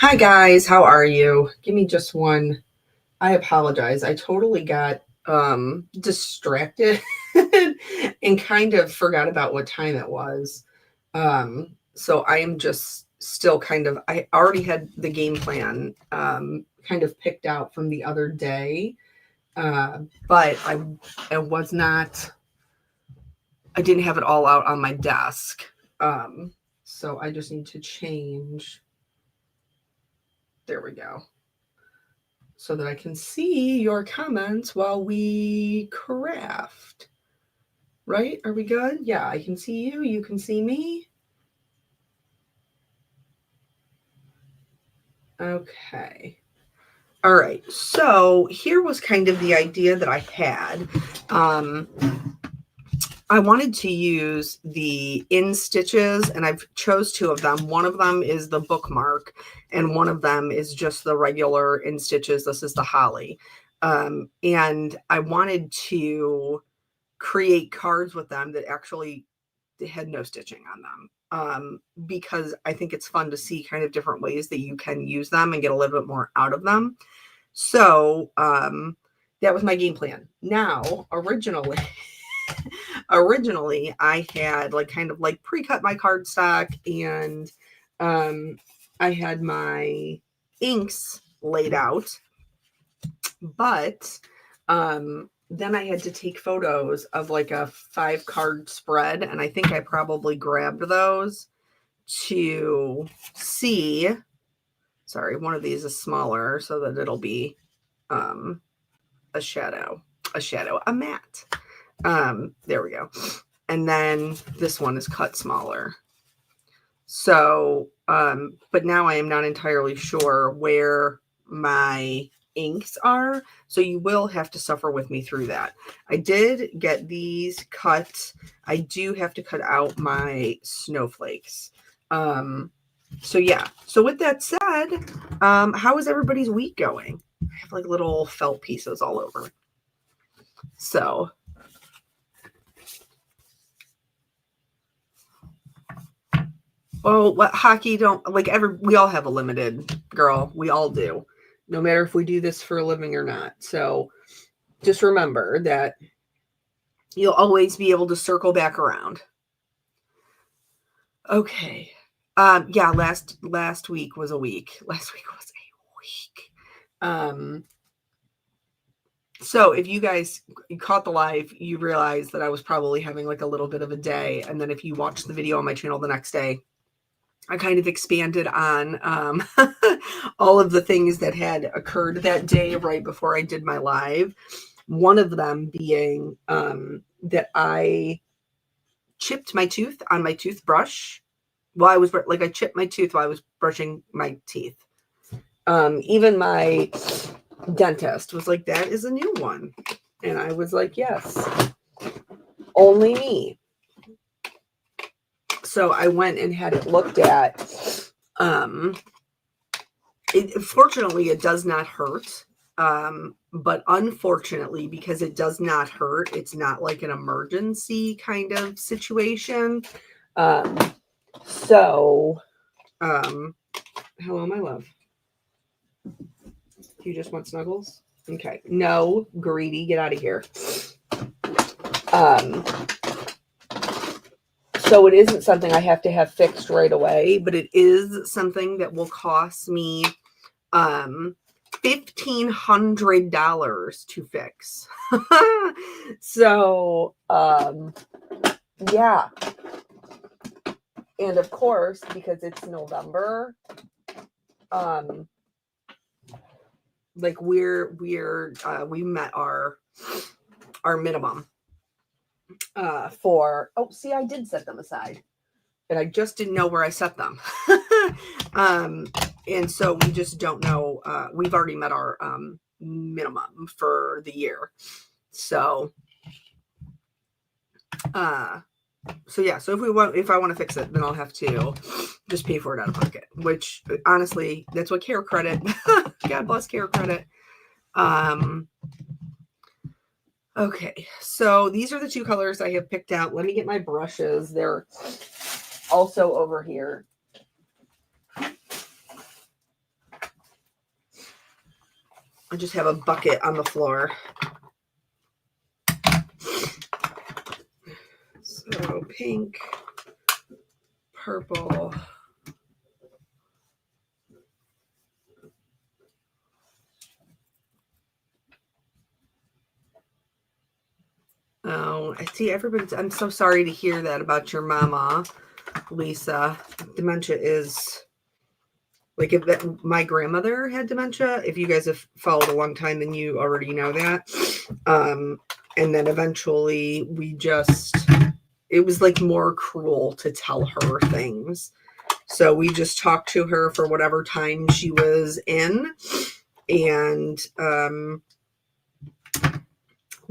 Hi guys, how are you? Give me just one. I apologize. I totally got distracted and kind of forgot about what time it was. So I am just still I already had the game plan kind of picked out from the other day. But I was not I didn't have it all out on my desk. So I just need to change. There we go. So that I can see your comments while we craft. Right? Are we good? Yeah, I can see you. You can see me. Okay. All right. So here was kind of the idea that I had. I wanted to use the in stitches, and I've chose two of them. One of them is the bookmark, and one of them is just the regular in stitches. This is the holly. And I wanted to create cards with them that actually had no stitching on them, because I think it's fun to see kind of different ways that you can use them and get a little bit more out of them. So that was my game plan. Now, originally I had kind of pre-cut my cardstock, and I had my inks laid out, but then I had to take photos of like a 5-card spread, and I think I probably grabbed those to see. Sorry, one of these is smaller so that it'll be a shadow, a matte. There we go. And then this one is cut smaller. So, but now I am not entirely sure where my inks are, so you will have to suffer with me through that. I did get these cut. I do have to cut out my snowflakes. So yeah. So with that said, how is everybody's week going? I have like little felt pieces all over. So what hockey don't we all have a limited, girl. We all do, no matter if we do this for a living or not. So just remember that you'll always be able to circle back around. Okay. Yeah, last week was a week. Last week was a week. So if you guys caught the live, you realize that I was probably having like a little bit of a day. And then if you watch the video on my channel the next day, I kind of expanded on all of the things that had occurred that day right before I did my live. One of them being that I chipped my tooth on my toothbrush while I was I chipped my tooth while I was brushing my teeth. Even my dentist was like, that is a new one. And I was like, yes, only me. So I went and had it looked at. Fortunately, it does not hurt. But unfortunately, because it does not hurt, it's not like an emergency kind of situation. Hello, my love. You just want snuggles? Okay. No, greedy, get out of here. So it isn't something I have to have fixed right away, but it is something that will cost me $1,500 to fix. So yeah. And of course, because it's November, we met our minimum for, see, I did set them aside, and I just didn't know where I set them. And so we just don't know. We've already met our minimum for the year. So yeah, so if I want to fix it, then I'll have to just pay for it out of pocket, which honestly, that's what Care Credit, God bless Care Credit. Okay, so these are the two colors I have picked out. Let me get my brushes. They're also over here. I just have a bucket on the floor. So pink, purple. Oh, I see everybody's. I'm so sorry to hear that about your mama, Lisa. Dementia is like if that, my grandmother had dementia. If you guys have followed a long time, then you already know that. And then eventually it was like more cruel to tell her things. So we just talked to her for whatever time she was in. And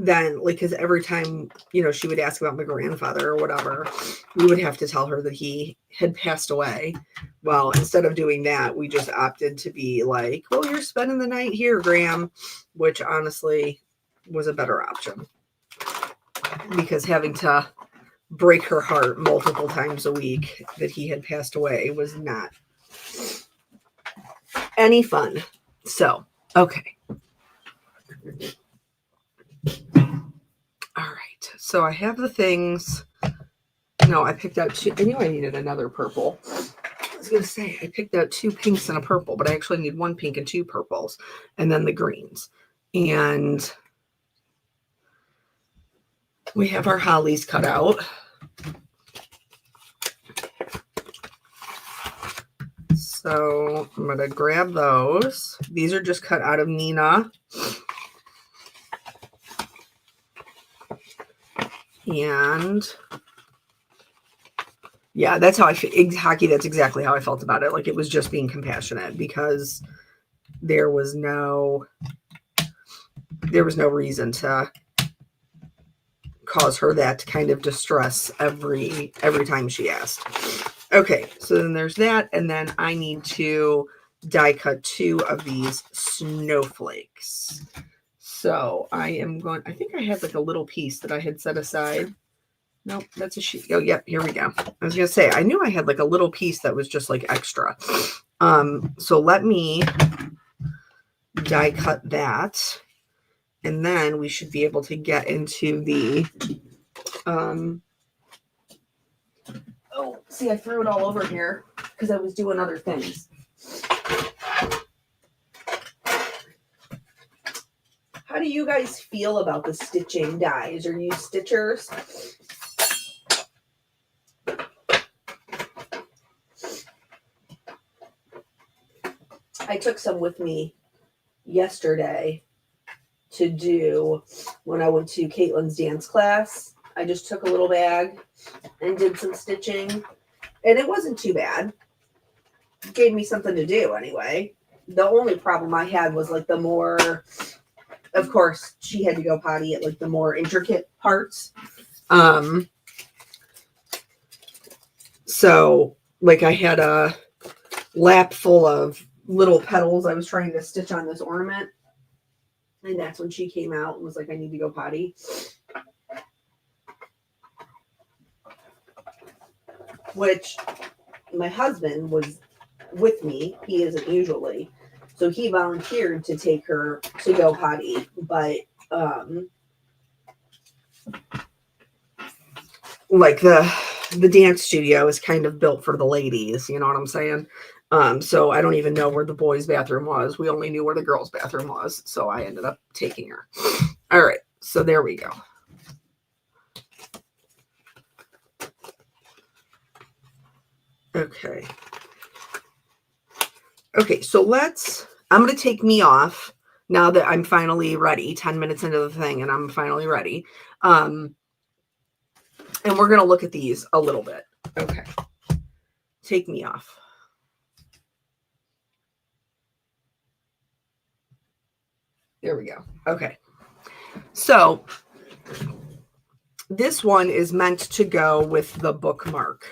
then, like, because every time, she would ask about my grandfather or whatever, we would have to tell her that he had passed away. Well, instead of doing that, we just opted to be like, well, you're spending the night here, Graham, which honestly was a better option. Because having to break her heart multiple times a week that he had passed away was not any fun. So, okay. All right. So I have the things. No, I picked out two. I knew I needed another purple. I was going to say, I picked out 2 pinks and a purple, but I actually need 1 pink and 2 purples, and then the greens. And we have our hollies cut out. So I'm going to grab those. These are just cut out of Nina. And yeah, that's how I feel. Hockey, that's exactly how I felt about it. Like, it was just being compassionate because there was no reason to cause her that kind of distress every time she asked. Okay, so then there's that, and then I need to die cut 2 of these snowflakes. So I think I had like a little piece that I had set aside. Nope, that's a sheet. Oh, yep, here we go. I was gonna say, I knew I had like a little piece that was just like extra. So let me die cut that, and then we should be able to get into the oh, see, I threw it all over here because I was doing other things. How do you guys feel about the stitching dies? Are you stitchers? I took some with me yesterday to do when I went to Caitlin's dance class. I just took a little bag and did some stitching, and it wasn't too bad. It gave me something to do anyway. The only problem I had was like the more, of course, she had to go potty at like the more intricate parts. So like I had a lap full of little petals I was trying to stitch on this ornament. And that's when she came out and was like, I need to go potty. Which my husband was with me. He isn't usually. So he volunteered to take her to go potty. But like the dance studio is kind of built for the ladies, you know what I'm saying? So I don't even know where the boys' bathroom was. We only knew where the girls' bathroom was. So I ended up taking her. All right. So there we go. Okay. Okay. So I'm going to take me off now that I'm finally ready, 10 minutes into the thing, and I'm finally ready. And we're going to look at these a little bit. Okay. Take me off. There we go. Okay. So this one is meant to go with the bookmark.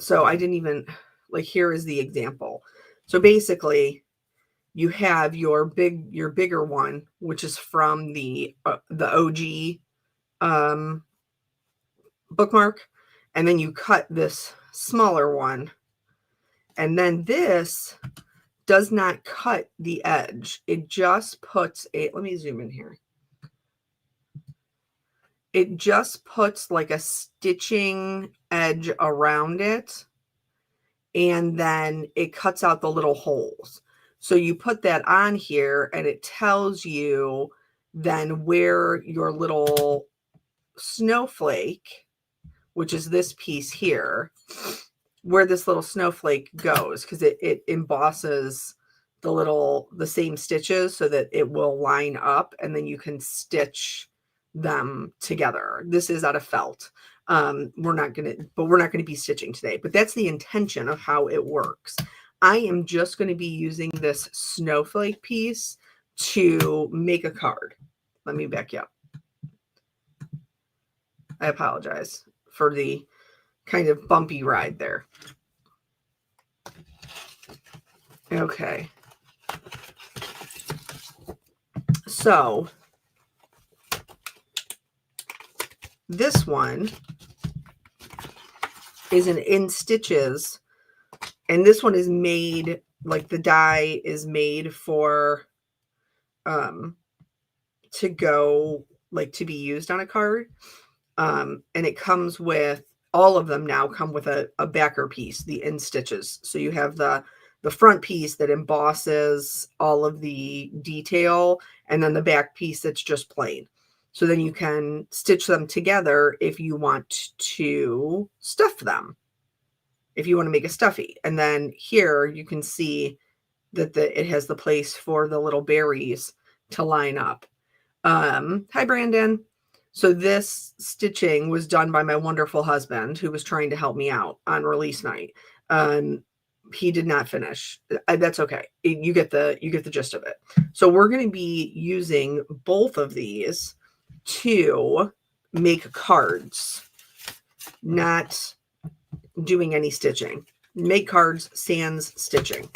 So I didn't even, like, here is the example. So basically you have your bigger one, which is from the OG bookmark. And then you cut this smaller one. And then this does not cut the edge. It just puts let me zoom in here. It just puts like a stitching edge around it, and then it cuts out the little holes. So you put that on here and it tells you then where your little snowflake, which is this piece here, where this little snowflake goes, because it embosses the same stitches so that it will line up, and then you can stitch them together. This is out of felt. We're not gonna be stitching today, but that's the intention of how it works. I am just going to be using this snowflake piece to make a card. Let me back you up. I apologize for the kind of bumpy ride there. Okay. So this one is an in stitches, and this one is made, like the die is made for to go, like, to be used on a card. And it comes with, all of them now come with a backer piece, the in stitches. So you have the front piece that embosses all of the detail, and then the back piece that's just plain. So then you can stitch them together if you want to stuff them, if you want to make a stuffy. And then here you can see that it has the place for the little berries to line up. Hi, Brandon. So this stitching was done by my wonderful husband, who was trying to help me out on release night. He did not finish. That's okay. You get the gist of it. So we're going to be using both of these to make cards, not doing any stitching. Make cards sans stitching.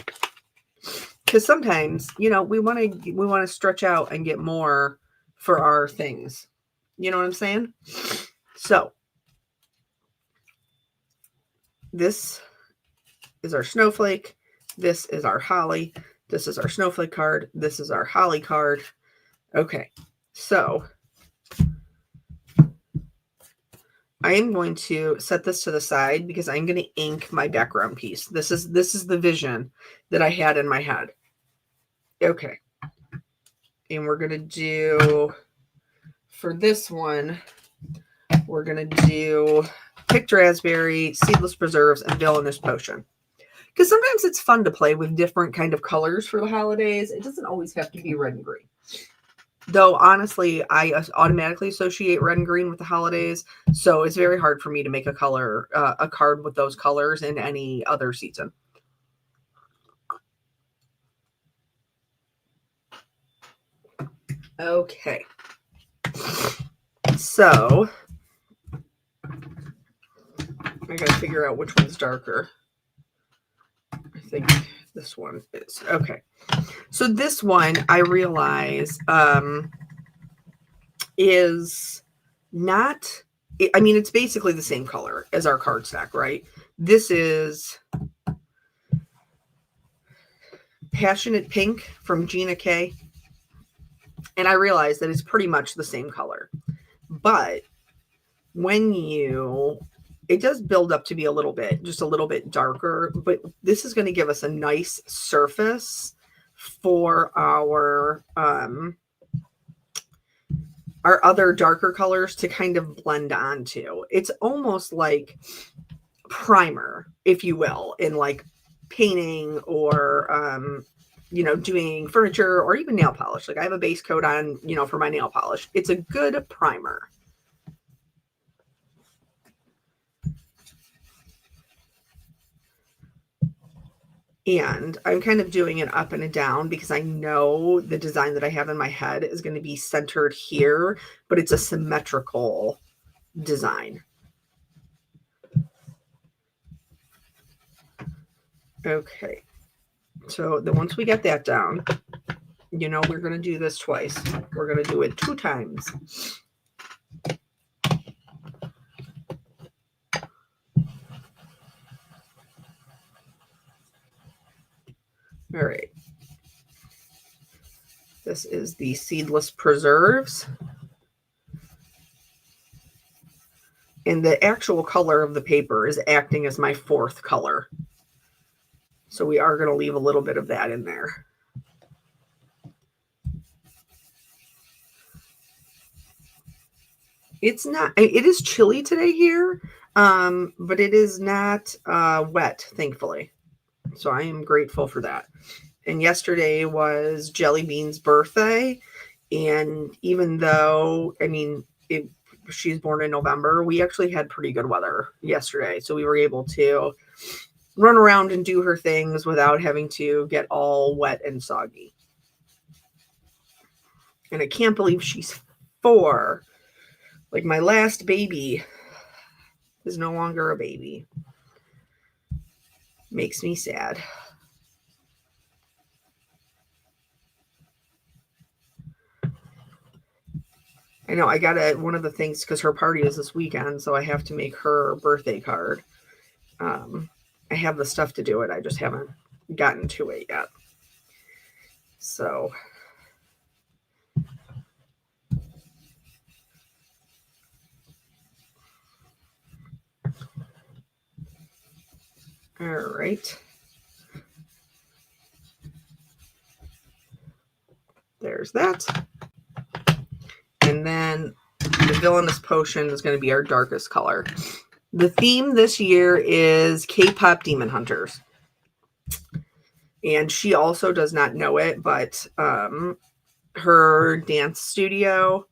Because sometimes, you know, we want to stretch out and get more for our things. You know what I'm saying? So this is our snowflake. This is our holly. This is our snowflake card. This is our holly card. Okay, so I am going to set this to the side because I'm going to ink my background piece. This is the vision that I had in my head. Okay. And we're going to do, for this one, we're going to do picked raspberry, seedless preserves, and villainous potion. Because sometimes it's fun to play with different kind of colors for the holidays. It doesn't always have to be red and green. Though, honestly, I automatically associate red and green with the holidays. So it's very hard for me to make a card with those colors in any other season. Okay. So I gotta figure out which one's darker. I think this one is. Okay. So this one, I realize, is not, I mean, it's basically the same color as our card stack, right? This is Passionate Pink from Gina K. And I realize that it's pretty much the same color. But when it does build up to be just a little bit darker, but this is going to give us a nice surface for our other darker colors to kind of blend onto. It's almost like primer, if you will, in like painting or, doing furniture or even nail polish. Like I have a base coat on, for my nail polish. It's a good primer. And I'm kind of doing it up and a down because I know the design that I have in my head is going to be centered here, but it's a symmetrical design. Okay. So then once we get that down, we're going to do this twice. We're going to do it 2 times. All right. This is the Seedless Preserves. And the actual color of the paper is acting as my fourth color. So we are going to leave a little bit of that in there. It's not, it is chilly today here, but it is not wet, thankfully. So I am grateful for that. And yesterday was Jelly Bean's birthday. And even though, I mean, she's born in November, we actually had pretty good weather yesterday. So we were able to run around and do her things without having to get all wet and soggy. And I can't believe she's 4. Like, my last baby is no longer a baby. Makes me sad. I know, I got one of the things, because her party is this weekend, so I have to make her a birthday card. I have the stuff to do it. I just haven't gotten to it yet. So all right. There's that. And then the Villainous Potion is going to be our darkest color. The theme this year is K-pop Demon Hunters. And she also does not know it, but her dance studio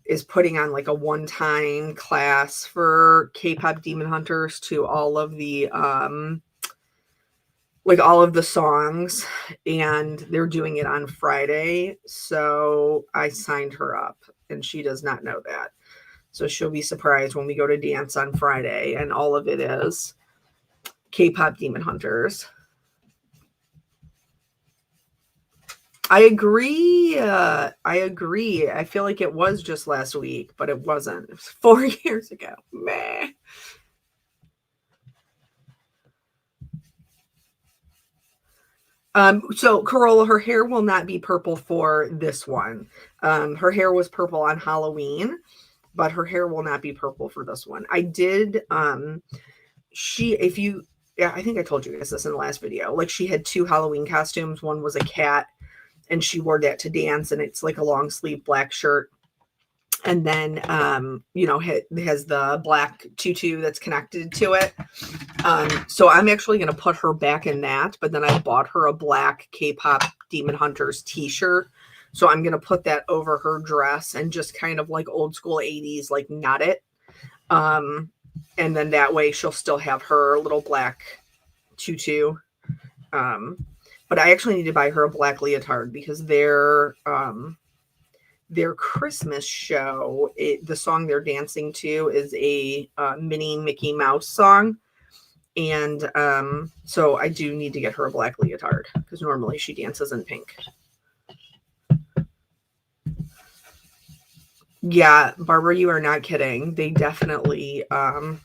is putting on like a one-time class for K-pop Demon Hunters to all of the all of the songs, and they're doing it on Friday. So I signed her up, and she does not know that. So she'll be surprised when we go to dance on Friday, and all of it is K-pop Demon Hunters. I agree. I feel like it was just last week, but it wasn't. It was 4 years ago. Meh. So Corolla, her hair will not be purple for this one. Her hair was purple on Halloween, but her hair will not be purple for this one. I did, I think I told you guys this in the last video. Like, she had 2 Halloween costumes. One was a cat, and she wore that to dance, and it's like a long sleeve black shirt. And then, it has the black tutu that's connected to it. So I'm actually going to put her back in that, but then I bought her a black K-pop Demon Hunters t-shirt. So I'm going to put that over her dress and just kind of like old school 80s, like knot it. And then that way she'll still have her little black tutu. But I actually need to buy her a black leotard because their Christmas show, the song they're dancing to is a mini Mickey Mouse song. And so I do need to get her a black leotard because normally she dances in pink. Yeah, Barbara, you are not kidding. They definitely are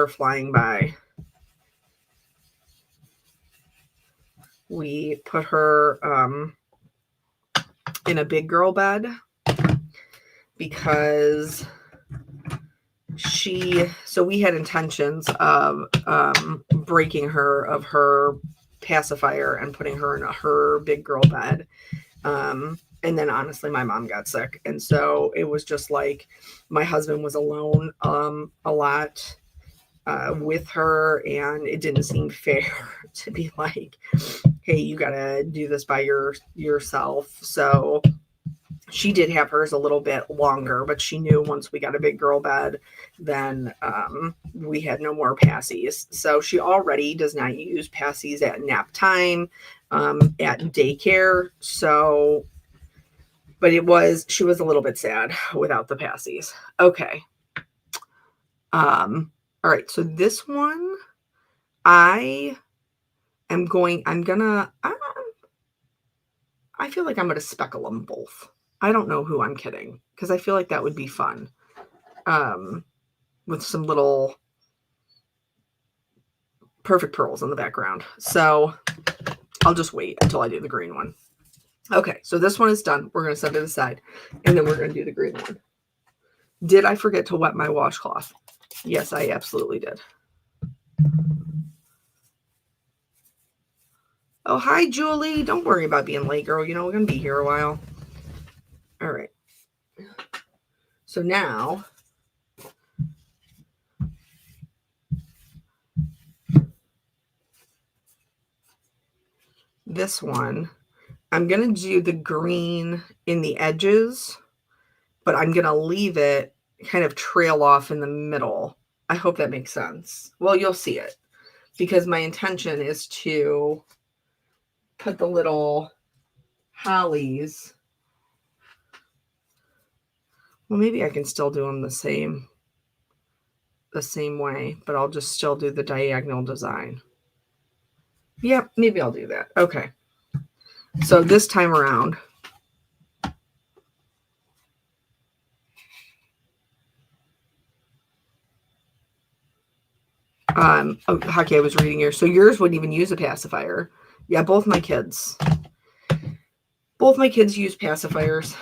flying by. We put her in a big girl bed because we had intentions of breaking her of her pacifier and putting her in her big girl bed. And then honestly, my mom got sick. And so it was just like my husband was alone a lot with her, and it didn't seem fair to be like, hey, you got to do this by yourself. So she did have hers a little bit longer, but she knew once we got a big girl bed, then we had no more passies. So she already does not use passies at nap time, at daycare. So, but she was a little bit sad without the passies. Okay. All right. So this one, I feel like I'm going to speckle them both. I don't know who I'm kidding because I feel like that would be fun. With some little perfect pearls in the background. So I'll just wait until I do the green one. Okay, so this one is done. We're going to set it aside, and then we're going to do the green one. Did I forget to wet my washcloth? Yes, I absolutely did. Oh, hi, Julie. Don't worry about being late, girl. You know, we're going to be here a while. All right. So now, this one, I'm going to do the green in the edges, but I'm going to leave it kind of trail off in the middle. I hope that makes sense. Well, you'll see it, because my intention is to put the little hollies. Well, maybe I can still do them the same way, but I'll just still do the diagonal design. Yep, maybe I'll do that. Okay. So this time around, oh, Hockey, I was reading here. So yours wouldn't even use a pacifier. Yeah, both my kids use pacifiers.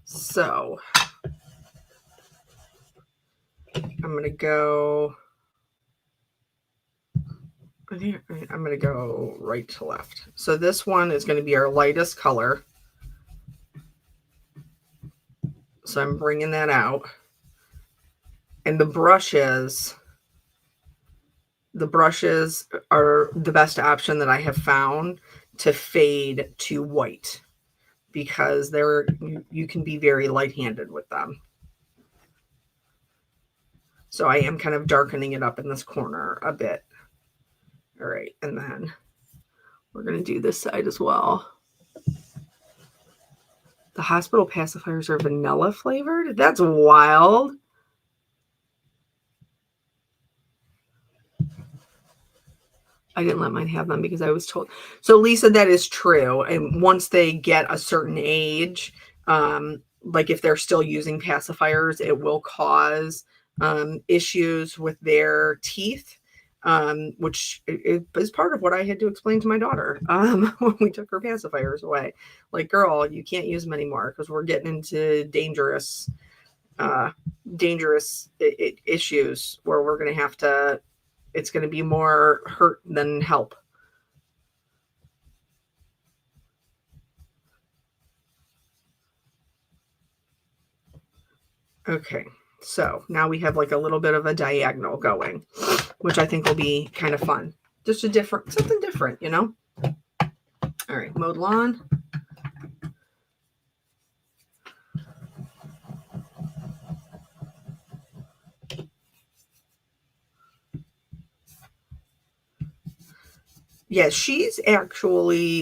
So I'm going to go right to left. So this one is going to be our lightest color. So I'm bringing that out. And the brushes are the best option that I have found to fade to white, because you can be very light-handed with them. So I am kind of darkening it up in this corner a bit. All right, and then we're going to do this side as well. The hospital pacifiers are vanilla flavored? That's wild. I didn't let mine have them because I was told. So Lisa, that is true. And once they get a certain age, like if they're still using pacifiers, it will cause issues with their teeth, which is part of what I had to explain to my daughter when we took her pacifiers away. Like, girl, you can't use them anymore because we're getting into dangerous issues where we're going to have to, it's going to be more hurt than help. Okay, so now we have like a little bit of a diagonal going, which I think will be kind of fun. Just something different, you know? All right, mowed lawn. Yeah,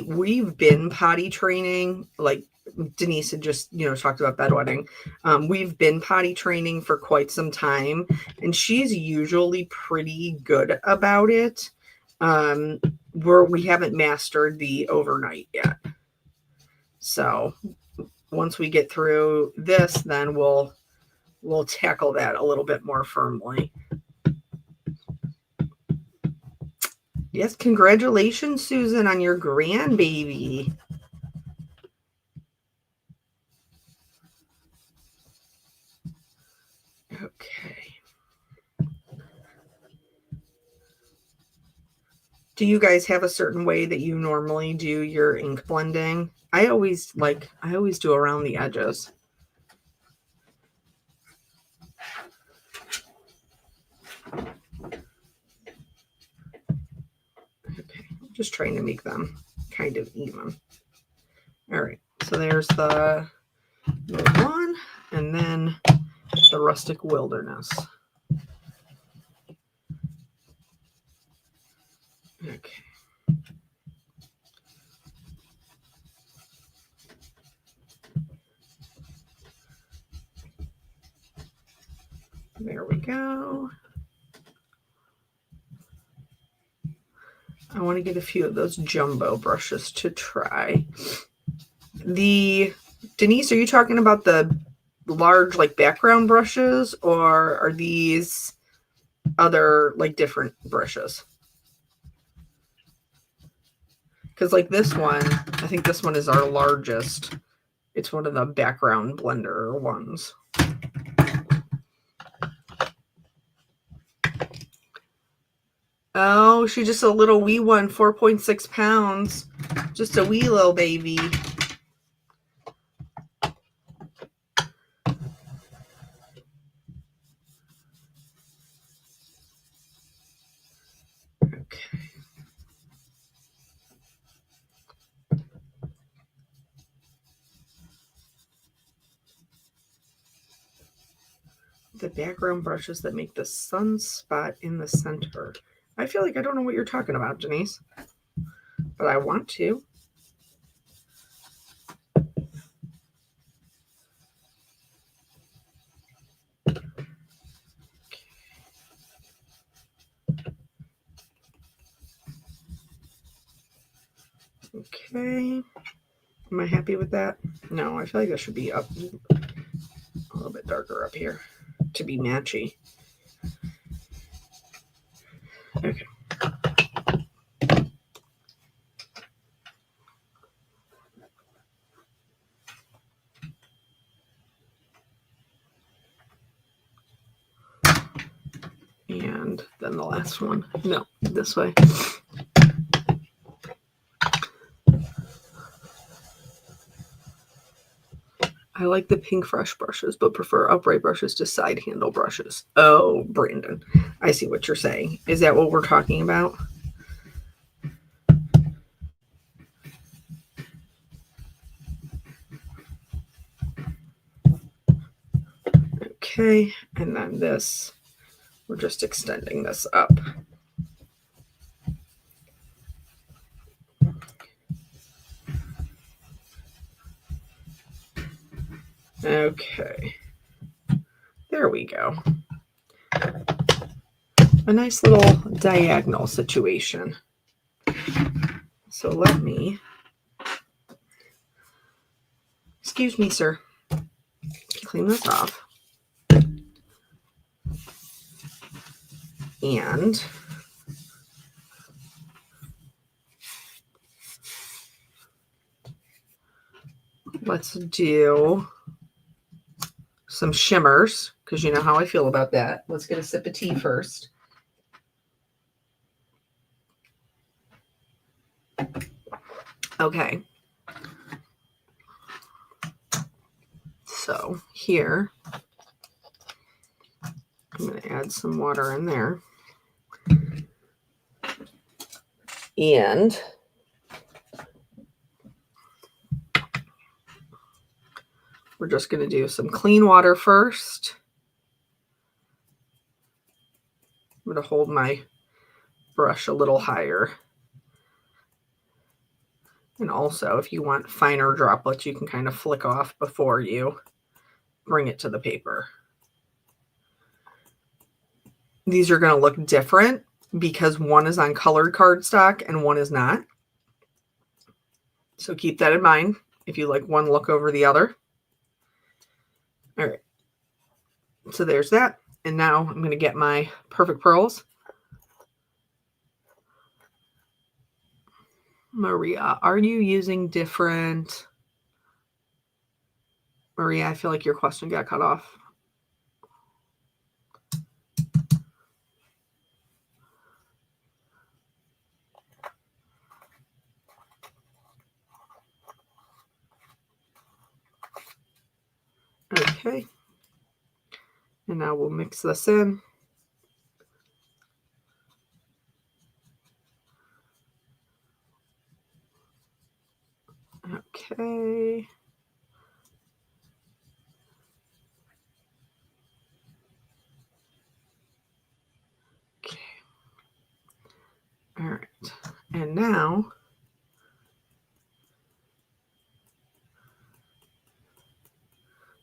we've been potty training, like Denise had just, talked about bedwetting. We've been potty training for quite some time, and she's usually pretty good about it. We haven't mastered the overnight yet. So once we get through this, then we'll tackle that a little bit more firmly. Yes, congratulations, Susan, on your grandbaby. Okay. Do you guys have a certain way that you normally do your ink blending? I always do around the edges. Okay, just trying to make them kind of even. All right, so there's the one, and then the rustic wilderness. Okay. There we go. I want to get a few of those jumbo brushes to try. Denise, are you talking about the large like background brushes, or are these other like different brushes? Because like this one, I think this one is our largest. It's one of the background blender ones. Oh, she's just a little wee one, 4.6 pounds. Just a wee little baby. Okay. The background brushes that make the sunspot in the center. I feel like I don't know what you're talking about, Denise, but I want to. Okay. Am I happy with that? No, I feel like that should be up a little bit darker up here to be matchy. Okay. And then the last one. No, this way. I like the pink fresh brushes, but prefer upright brushes to side handle brushes. Oh, Brandon, I see what you're saying. Is that what we're talking about? Okay, and then this, we're just extending this up. Okay, there we go. A nice little diagonal situation. So let me, excuse me, sir, clean this off. And let's do some shimmers, because you know how I feel about that. Let's get a sip of tea first. Okay. So here, I'm going to add some water in there. And we're just going to do some clean water first. I'm going to hold my brush a little higher. And also, if you want finer droplets, you can kind of flick off before you bring it to the paper. These are going to look different because one is on colored cardstock and one is not. So keep that in mind if you like one look over the other. All right. So there's that. And now I'm going to get my Perfect Pearls. Maria, are you using different? Maria, I feel like your question got cut off. Okay. And now we'll mix this in. Okay. Okay. All right. And now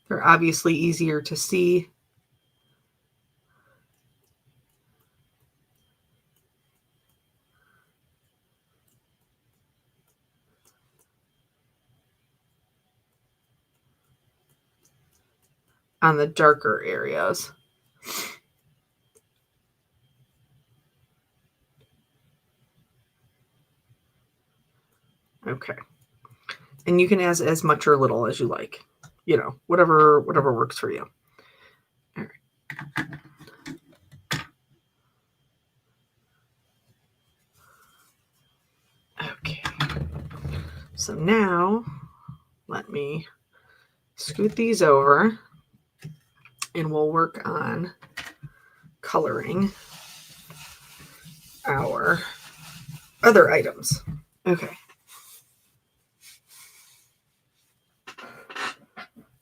they're obviously easier to see. on the darker areas. Okay. And you can add as much or little as you like. You know, whatever works for you. All right. Okay. So now let me scoot these over and we'll work on coloring our other items. Okay.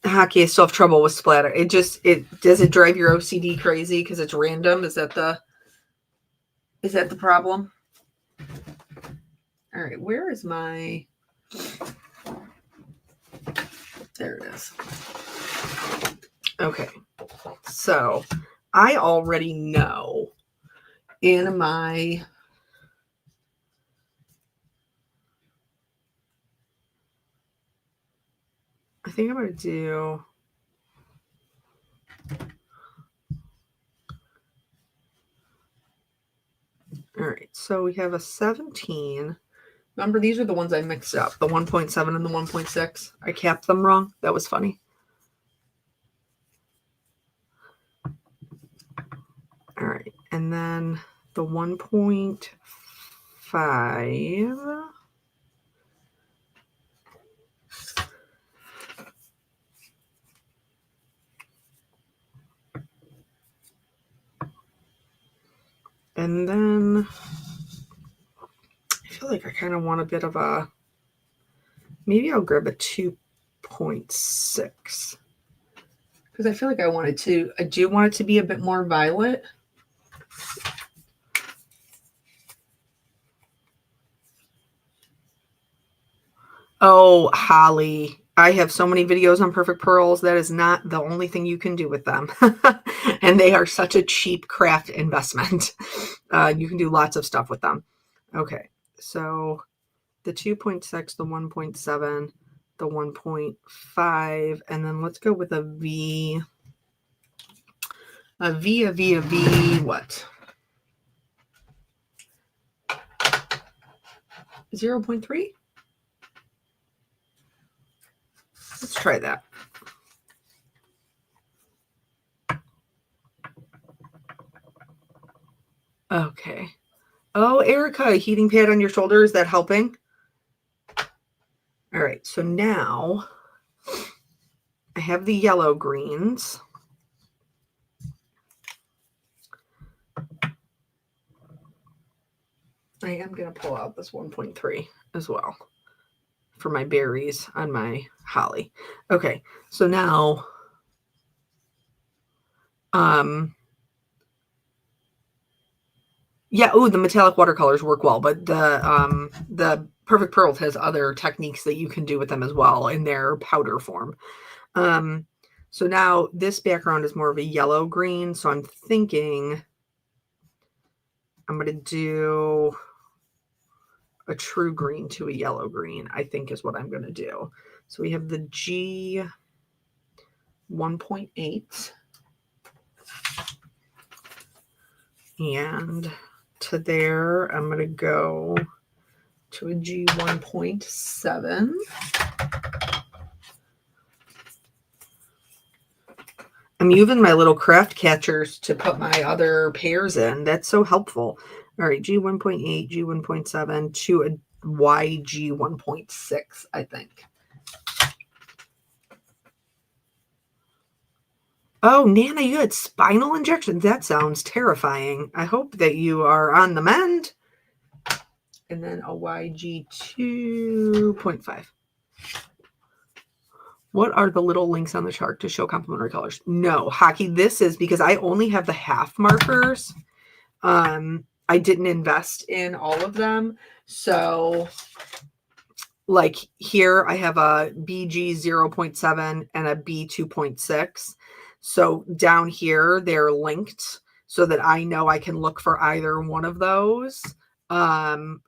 Hockey, I still have trouble with splatter. It does it drive your OCD crazy because it's random? Is that the problem? All right, where is my? There it is. Okay, so I already know in my I think I'm going to do all right, so we have a 17. Remember, these are the ones I mixed up, the 1.7 and the 1.6. I capped them wrong. That was funny. All right, and then the 1.5. And then I feel like I kind of want a bit of a, maybe I'll grab a 2.6 because I feel like I do want it to be a bit more violet. Oh, Holly, I have so many videos on Perfect Pearls. That is not the only thing you can do with them. And they are such a cheap craft investment. You can do lots of stuff with them. Okay, so the 2.6, the 1.7, the 1.5, and then let's go with a V. A V, what? 0.3? Let's try that. Okay. Oh, Erica, heating pad on your shoulder. Is that helping? All right. So now I have the yellow greens. I am going to pull out this 1.3 as well for my berries on my holly. Okay. So now, yeah, the metallic watercolors work well, but the Perfect Pearls has other techniques that you can do with them as well in their powder form. So now this background is more of a yellow green, so I'm thinking I'm going to do a true green to a yellow green, I think is what I'm going to do. So we have the G 1.8 and to there I'm going to go to a G 1.7. I'm using my little craft catchers to put my other pairs in. That's so helpful. All right, G 1.8, G 1.7 to a YG 1.6, I think. Oh, Nana, you had spinal injections. That sounds terrifying. I hope that you are on the mend. And then a YG 2.5. What are the little links on the chart to show complementary colors? No, Hockey, this is because I only have the half markers. I didn't invest in all of them. So like here I have a BG 0.7 and a B 2.6. So down here they're linked so that I know I can look for either one of those. and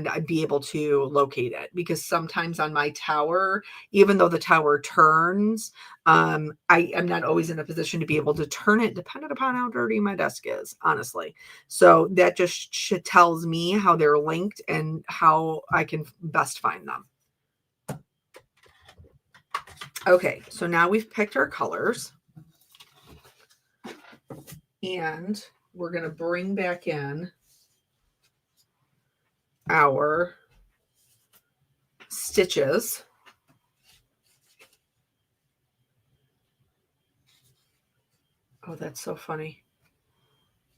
I'd be able to locate it, because sometimes on my tower, even though the tower turns, I am not always in a position to be able to turn it, depending upon how dirty my desk is, honestly. So that just tells me how they're linked and how I can best find them. Okay, so now we've picked our colors, and we're going to bring back in our stitches. Oh, that's so funny.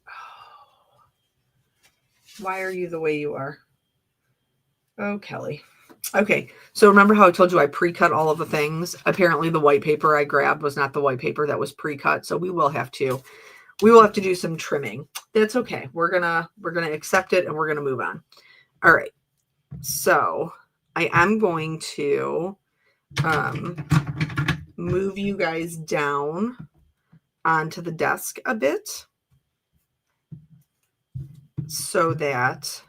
Oh. Why are you the way you are? Oh, Kelly. Okay, so remember how I told you I pre-cut all of the things? Apparently the white paper I grabbed was not the white paper that was pre-cut, so we will have to do some trimming. That's okay. We're gonna accept it, and we're gonna move on. All right. So I am going to move you guys down onto the desk a bit so that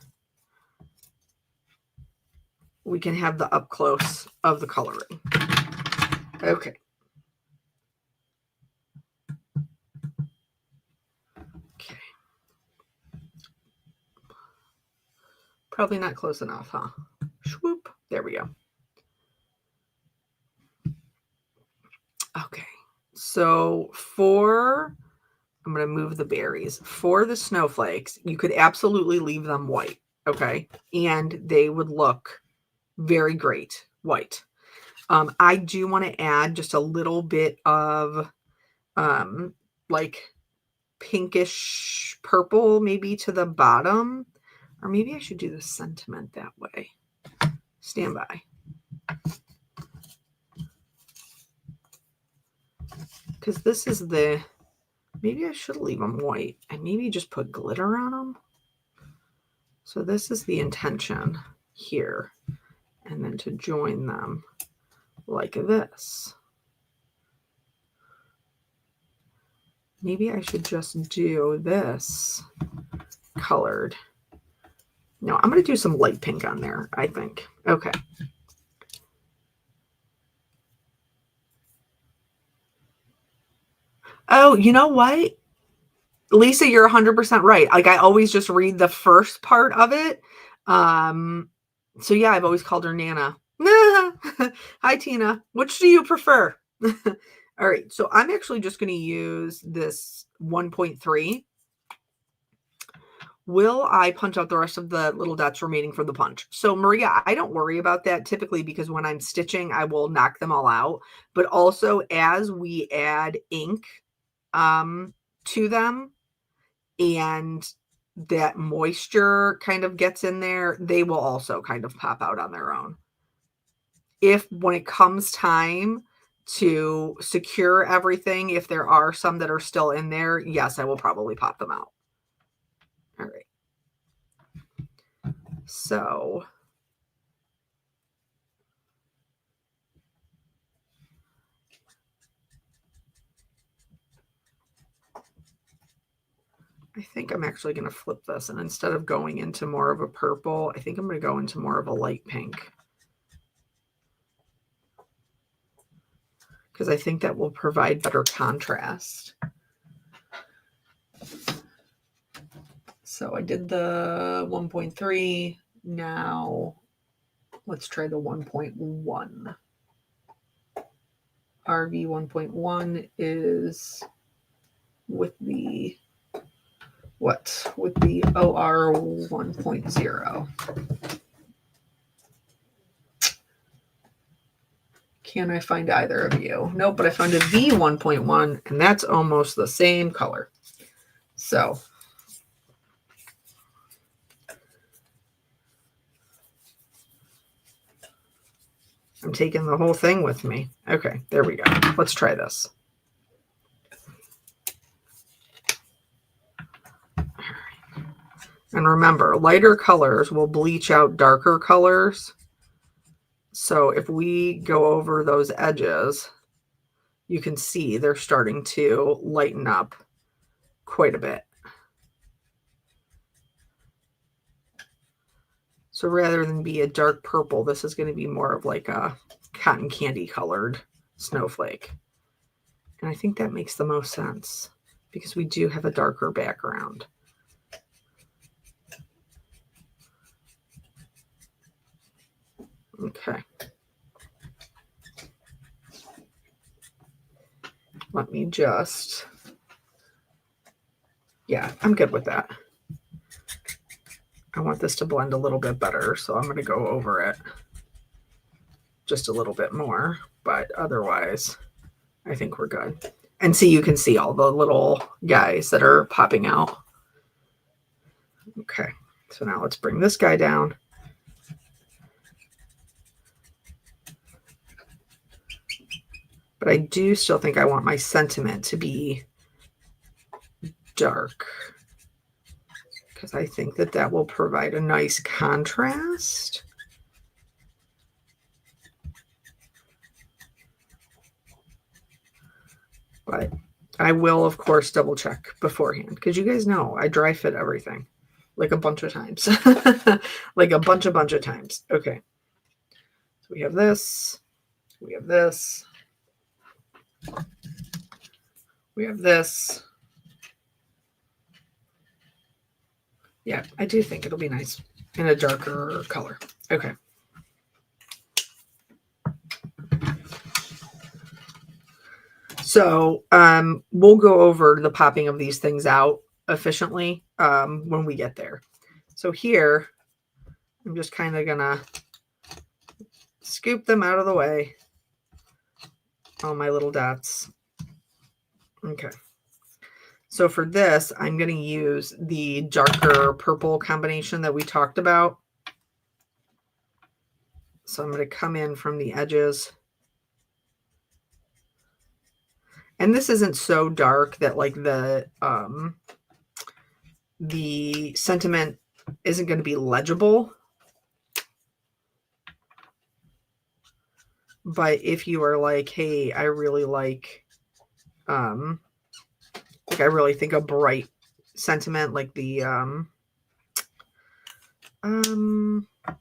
we can have the up close of the coloring. Okay. Okay. Probably not close enough, huh? Swoop. There we go. Okay. So I'm going to move the berries. For the snowflakes, you could absolutely leave them white. Okay. And they would look very great white. I do want to add just a little bit of like pinkish purple maybe to the bottom, or maybe I should do the sentiment that way. Stand by. Because this is maybe I should leave them white and maybe just put glitter on them. So this is the intention here, and then to join them like this. Maybe I should just do this colored. No, I'm going to do some light pink on there, I think. Okay. Oh, you know what? Lisa, you're 100% right. Like, I always just read the first part of it. So yeah, I've always called her Nana. Hi, Tina. Which do you prefer? All right. So I'm actually just going to use this 1.3. Will I punch out the rest of the little dots remaining from the punch? So Maria, I don't worry about that typically, because when I'm stitching, I will knock them all out. But also as we add ink to them, and that moisture kind of gets in there, they will also kind of pop out on their own. When it comes time to secure everything, if there are some that are still in there, yes, I will probably pop them out. All right. So I think I'm actually going to flip this, and instead of going into more of a purple, I think I'm going to go into more of a light pink, because I think that will provide better contrast. So I did the 1.3. Now let's try the 1.1. RV 1.1 is with the what? With the OR 1.0. Can I find either of you? Nope, but I found a V 1.1, and that's almost the same color. So I'm taking the whole thing with me. Okay, there we go. Let's try this. And remember, lighter colors will bleach out darker colors. So if we go over those edges, you can see they're starting to lighten up quite a bit. So rather than be a dark purple, this is going to be more of like a cotton candy colored snowflake. And I think that makes the most sense because we do have a darker background. Okay. Let me just, yeah, I'm good with that. I want this to blend a little bit better, so I'm going to go over it just a little bit more, but otherwise I think we're good. And see, you can see all the little guys that are popping out. Okay, so now let's bring this guy down. But I do still think I want my sentiment to be dark because I think that that will provide a nice contrast. But I will, of course, double check beforehand because you guys know I dry fit everything like a bunch of times, like a bunch of times. Okay. So we have this, we have this, we have this. Yeah, I do think it'll be nice in a darker color. Okay. So we'll go over the popping of these things out efficiently when we get there. So here, I'm just kind of gonna scoop them out of the way. All my little dots. Okay. So for this, I'm going to use the darker purple combination that we talked about. So I'm going to come in from the edges. And this isn't so dark that like the sentiment isn't going to be legible. But if you are like, hey, I really like I really think a bright sentiment like the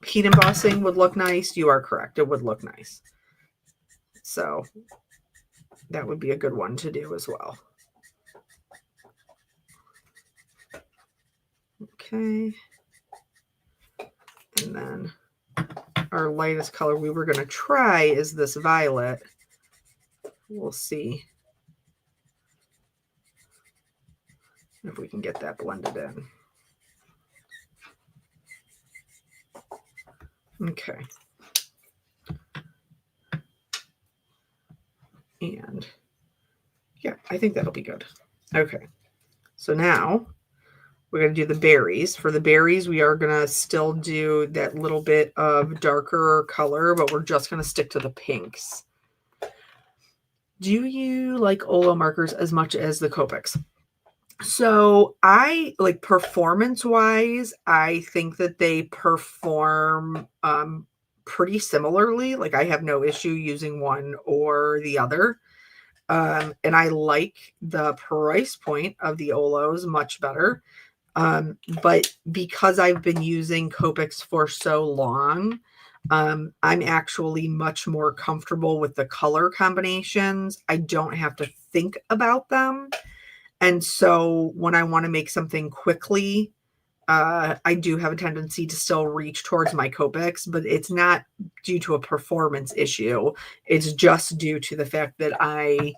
heat embossing would look nice. You are correct. It would look nice. So that would be a good one to do as well. Okay. And then our lightest color we were going to try is this violet. We'll see if we can get that blended in. Okay. And yeah, I think that'll be good. Okay. So now we're going to do the berries. For the berries, we are going to still do that little bit of darker color, but we're just going to stick to the pinks. Do you like Olo markers as much as the Copics? So I like performance-wise, I think that they perform pretty similarly. Like I have no issue using one or the other. And I like the price point of the Olos much better. But because I've been using Copics for so long, I'm actually much more comfortable with the color combinations. I don't have to think about them. And so when I want to make something quickly, I do have a tendency to still reach towards my Copics, but it's not due to a performance issue. It's just due to the fact that I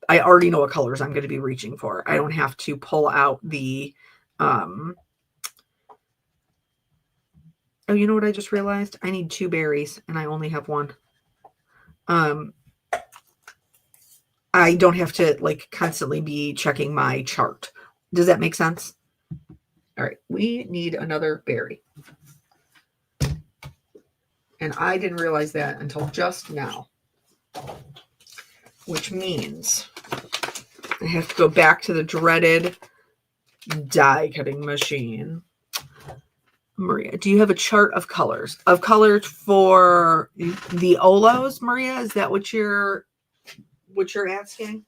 already know what colors I'm going to be reaching for. I don't have to pull out the, oh, you know what I just realized? I need 2 berries and I only have 1. I don't have to like constantly be checking my chart. Does that make sense? All right, we need another berry. And I didn't realize that until just now, which means I have to go back to the dreaded die cutting machine. Maria, do you have a chart of colors? Of colors for the Olos, Maria? Is that what you're asking?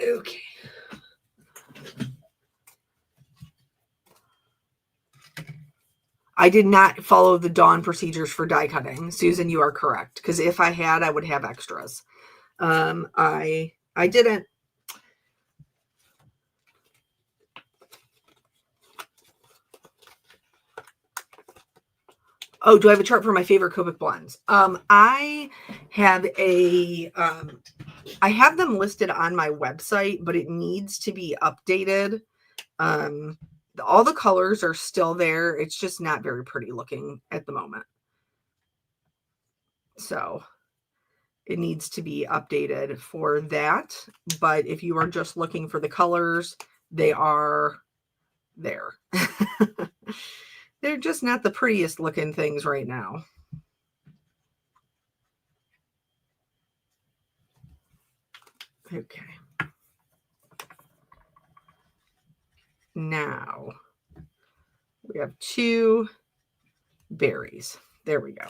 Okay. I did not follow the Dawn procedures for die cutting. Susan, you are correct. Because if I had, I would have extras. I didn't. Oh, do I have a chart for my favorite Copic blends? I have I have them listed on my website, but it needs to be updated. All the colors are still there. It's just not very pretty looking at the moment. So it needs to be updated for that. But if you are just looking for the colors, they are there. They're just not the prettiest looking things right now. Okay. Now we have 2 berries. There we go.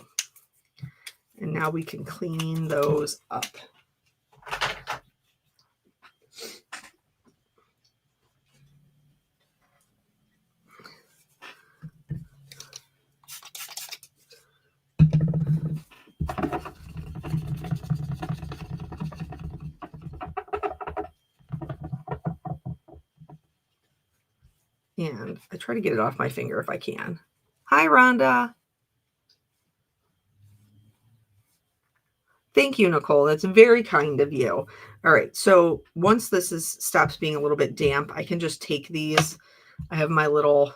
And now we can clean those up. And I try to get it off my finger if I can. Hi, Rhonda. Thank you, Nicole. That's very kind of you. All right. So once this stops being a little bit damp, I can just take these. I have my little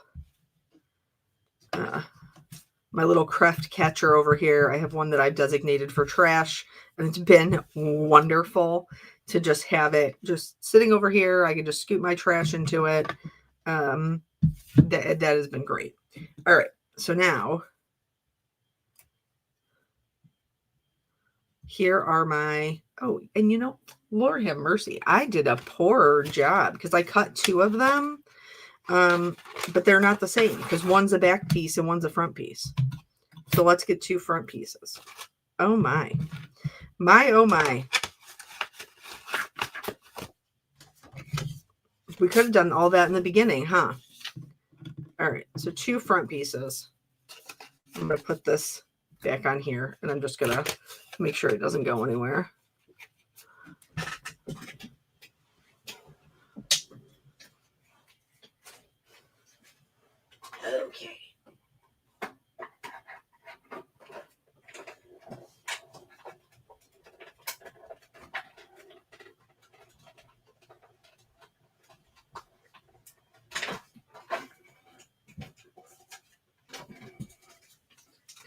craft catcher over here. I have one that I've designated for trash, and it's been wonderful to just have it just sitting over here. I can just scoot my trash into it. That has been great. All right. So now here are my, oh, and you know, Lord have mercy. I did a poor job because I cut 2 of them. But they're not the same because one's a back piece and one's a front piece. So let's get 2 front pieces. Oh my. Oh my. We could have done all that in the beginning, huh? All right. So 2 front pieces. I'm going to put this back on here and I'm just going to make sure it doesn't go anywhere. Okay.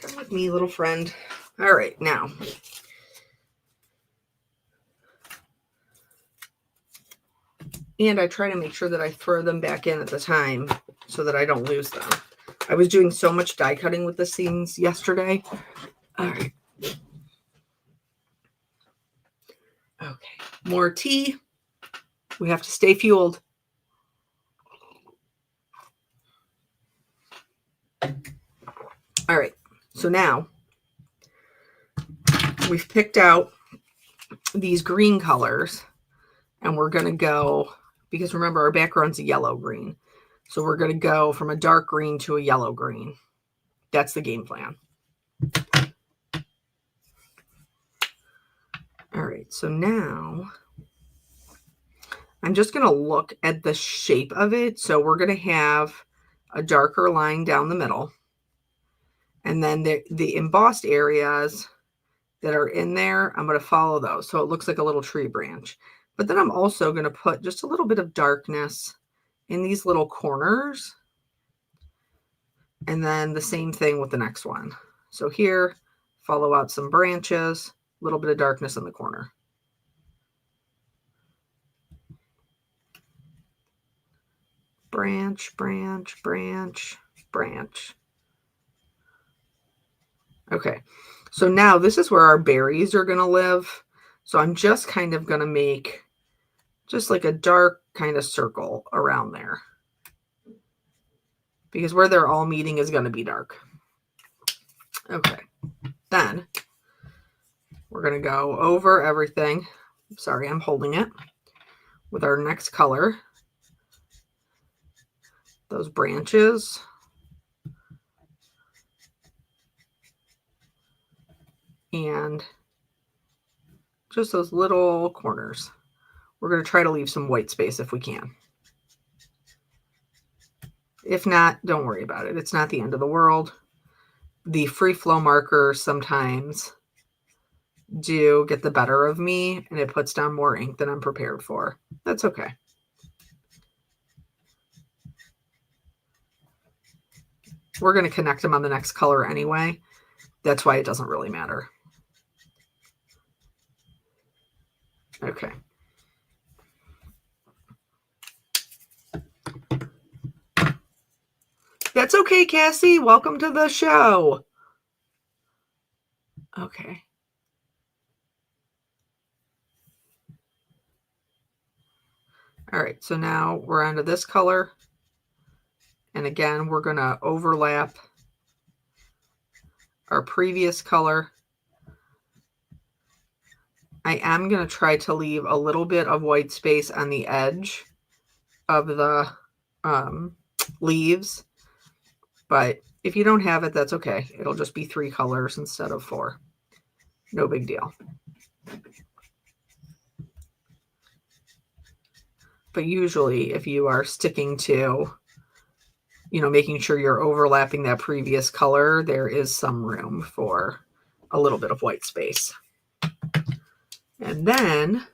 Come with me, little friend. All right, now. And I try to make sure that I throw them back in at the time so that I don't lose them. I was doing so much die cutting with the seams yesterday. All right. Okay. More tea. We have to stay fueled. All right. So now we've picked out these green colors and we're going to go, because remember our background's a yellow green. So we're going to go from a dark green to a yellow green. That's the game plan. All right. So now I'm just going to look at the shape of it. So we're going to have a darker line down the middle. And then the embossed areas that are in there, I'm going to follow those. So it looks like a little tree branch. But then I'm also going to put just a little bit of darkness in these little corners. And then the same thing with the next one. So here, follow out some branches, a little bit of darkness in the corner. Branch, branch, branch, branch. Okay, so now this is where our berries are going to live. So I'm just kind of going to make just like a dark kind of circle around there, because where they're all meeting is going to be dark. Okay, then we're going to go over everything. Sorry, I'm holding it. with our next color, those branches. And just those little corners. We're going to try to leave some white space if we can. If not, don't worry about it. It's not the end of the world. The free flow markers sometimes do get the better of me, and it puts down more ink than I'm prepared for. That's okay. We're going to connect them on the next color anyway. That's why it doesn't really matter. Okay. That's okay, Cassie. Welcome to the show. Okay. All right, so now we're onto this color. And again, we're going to overlap our previous color. I am going to try to leave a little bit of white space on the edge of the leaves. But if you don't have it, that's okay. It'll just be 3 colors instead of 4. No big deal. But usually if you are sticking to, making sure you're overlapping that previous color, there is some room for a little bit of white space. And then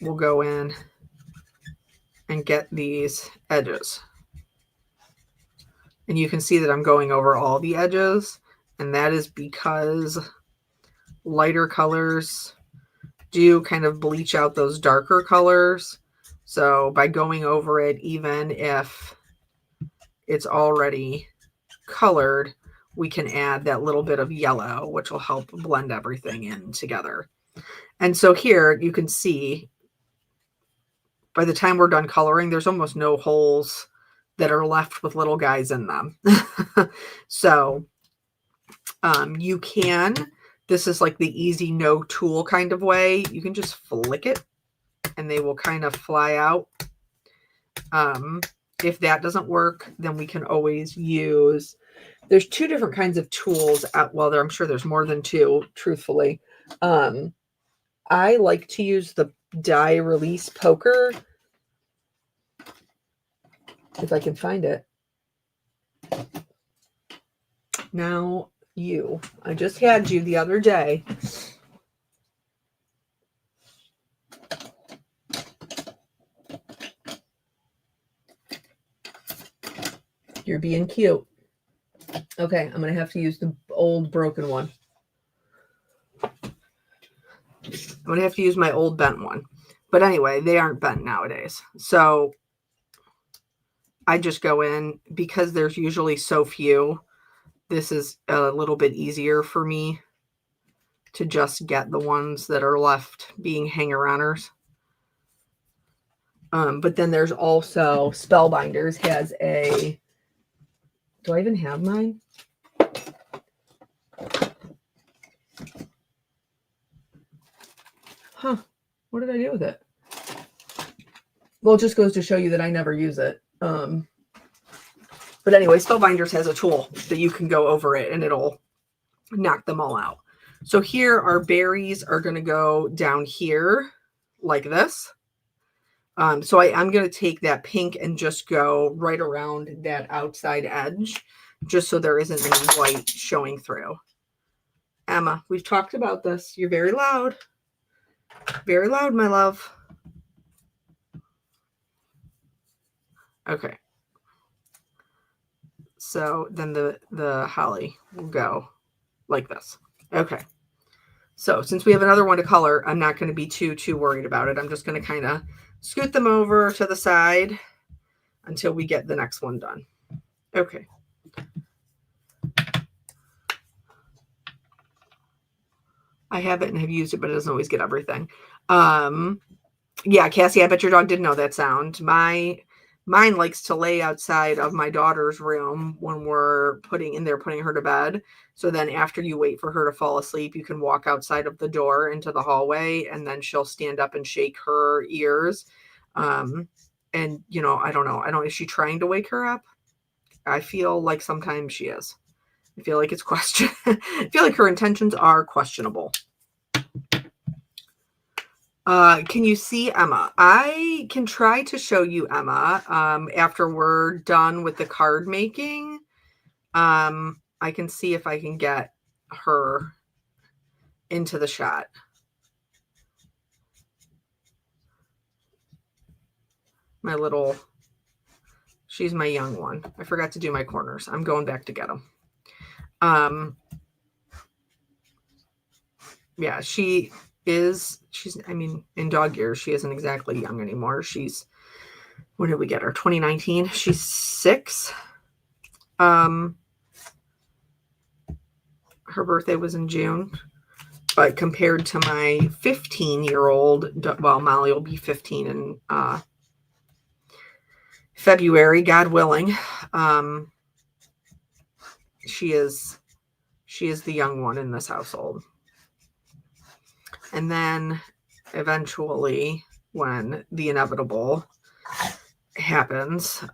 we'll go in and get these edges. And you can see that I'm going over all the edges, and that is because lighter colors do kind of bleach out those darker colors. So by going over it, even if it's already colored, we can add that little bit of yellow, which will help blend everything in together. And so here you can see by the time we're done coloring, there's almost no holes that are left with little guys in them. So you can, this is like the easy no tool kind of way. You can just flick it and they will kind of fly out. If that doesn't work, then we can always use, there's 2 different kinds of tools out. Well, I'm sure there's more than 2, truthfully. I like to use the die release poker. If I can find it. Now I just had you the other day. You're being cute. Okay, I'm going to have to use the old broken one. I'm going to have to use my old bent one. But anyway, they aren't bent nowadays. So I just go in, because there's usually so few, this is a little bit easier for me to just get the ones that are left being hanger-oners. But then there's also Spellbinders has a, do I even have mine? Huh. What did I do with it? Well, it just goes to show you that I never use it. But anyway, Spellbinders has a tool that you can go over it and it'll knock them all out. So here our berries are going to go down here like this. So I'm going to take that pink and just go right around that outside edge, just so there isn't any white showing through. Emma, we've talked about this. You're very loud. Very loud, my love. Okay. So then the holly will go like this. Okay. So since we have another one to color, I'm not going to be too worried about it. I'm just going to kind of scoot them over to the side until we get the next one done. Okay. I have it and have used it, but it doesn't always get everything. Yeah, Cassie, I bet your dog didn't know that sound. My Mine likes to lay outside of my daughter's room when we're putting her to bed. So then after you wait for her to fall asleep, you can walk outside of the door into the hallway, and then she'll stand up and shake her ears. And I don't know. Is she trying to wake her up? I feel like sometimes she is. I feel like it's I feel like her intentions are questionable. Can you see Emma? I can try to show you Emma after we're done with the card making. I can see if I can get her into the shot. She's my young one. I forgot to do my corners. I'm going back to get them. Yeah, she's in dog years, she isn't exactly young anymore. When did we get her? 2019. She's 6. Her birthday was in June, but compared to my 15-year-old, well, Molly will be 15 in February, God willing. She is the young one in this household. And then eventually, when the inevitable happens,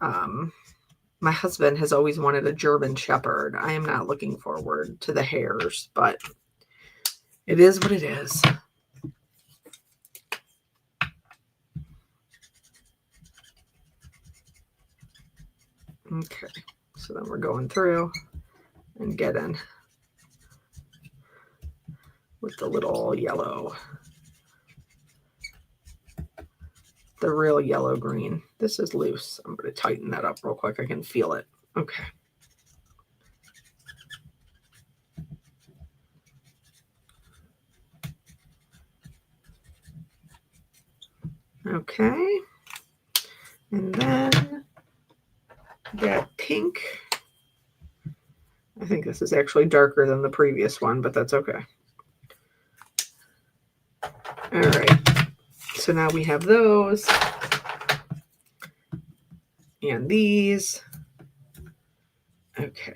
my husband has always wanted a German Shepherd. I am not looking forward to the hairs, but it is what it is. Okay, so then we're going through and getting with the little yellow, the real yellow green. This is loose. I'm going to tighten that up real quick. I can feel it. Okay. Okay. And then that pink. I think this is actually darker than the previous one, but that's okay. All right. So now we have those. And these. Okay.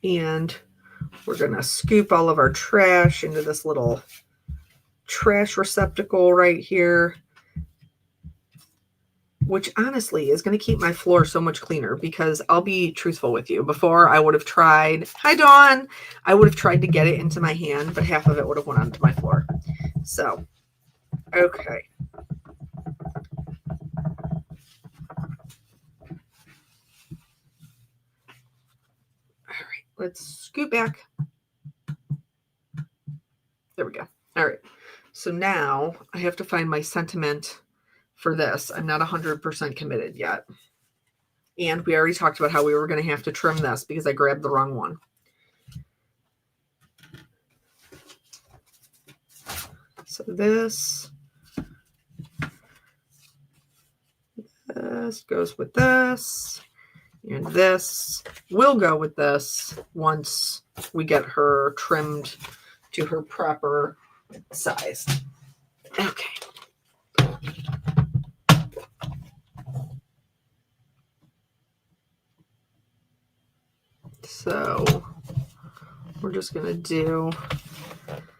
And we're going to scoop all of our trash into this little trash receptacle right here, which honestly is going to keep my floor so much cleaner, because I'll be truthful with you. Before, I would have tried, hi Dawn, I would have tried to get it into my hand, but half of it would have went onto my floor. So, okay. All right, let's scoot back. There we go. All right. So now I have to find my sentiment for this. I'm not 100% committed yet. And we already talked about how we were going to have to trim this because I grabbed the wrong one. So this goes with this, and this will go with this once we get her trimmed to her proper size. Okay. So we're just going to do,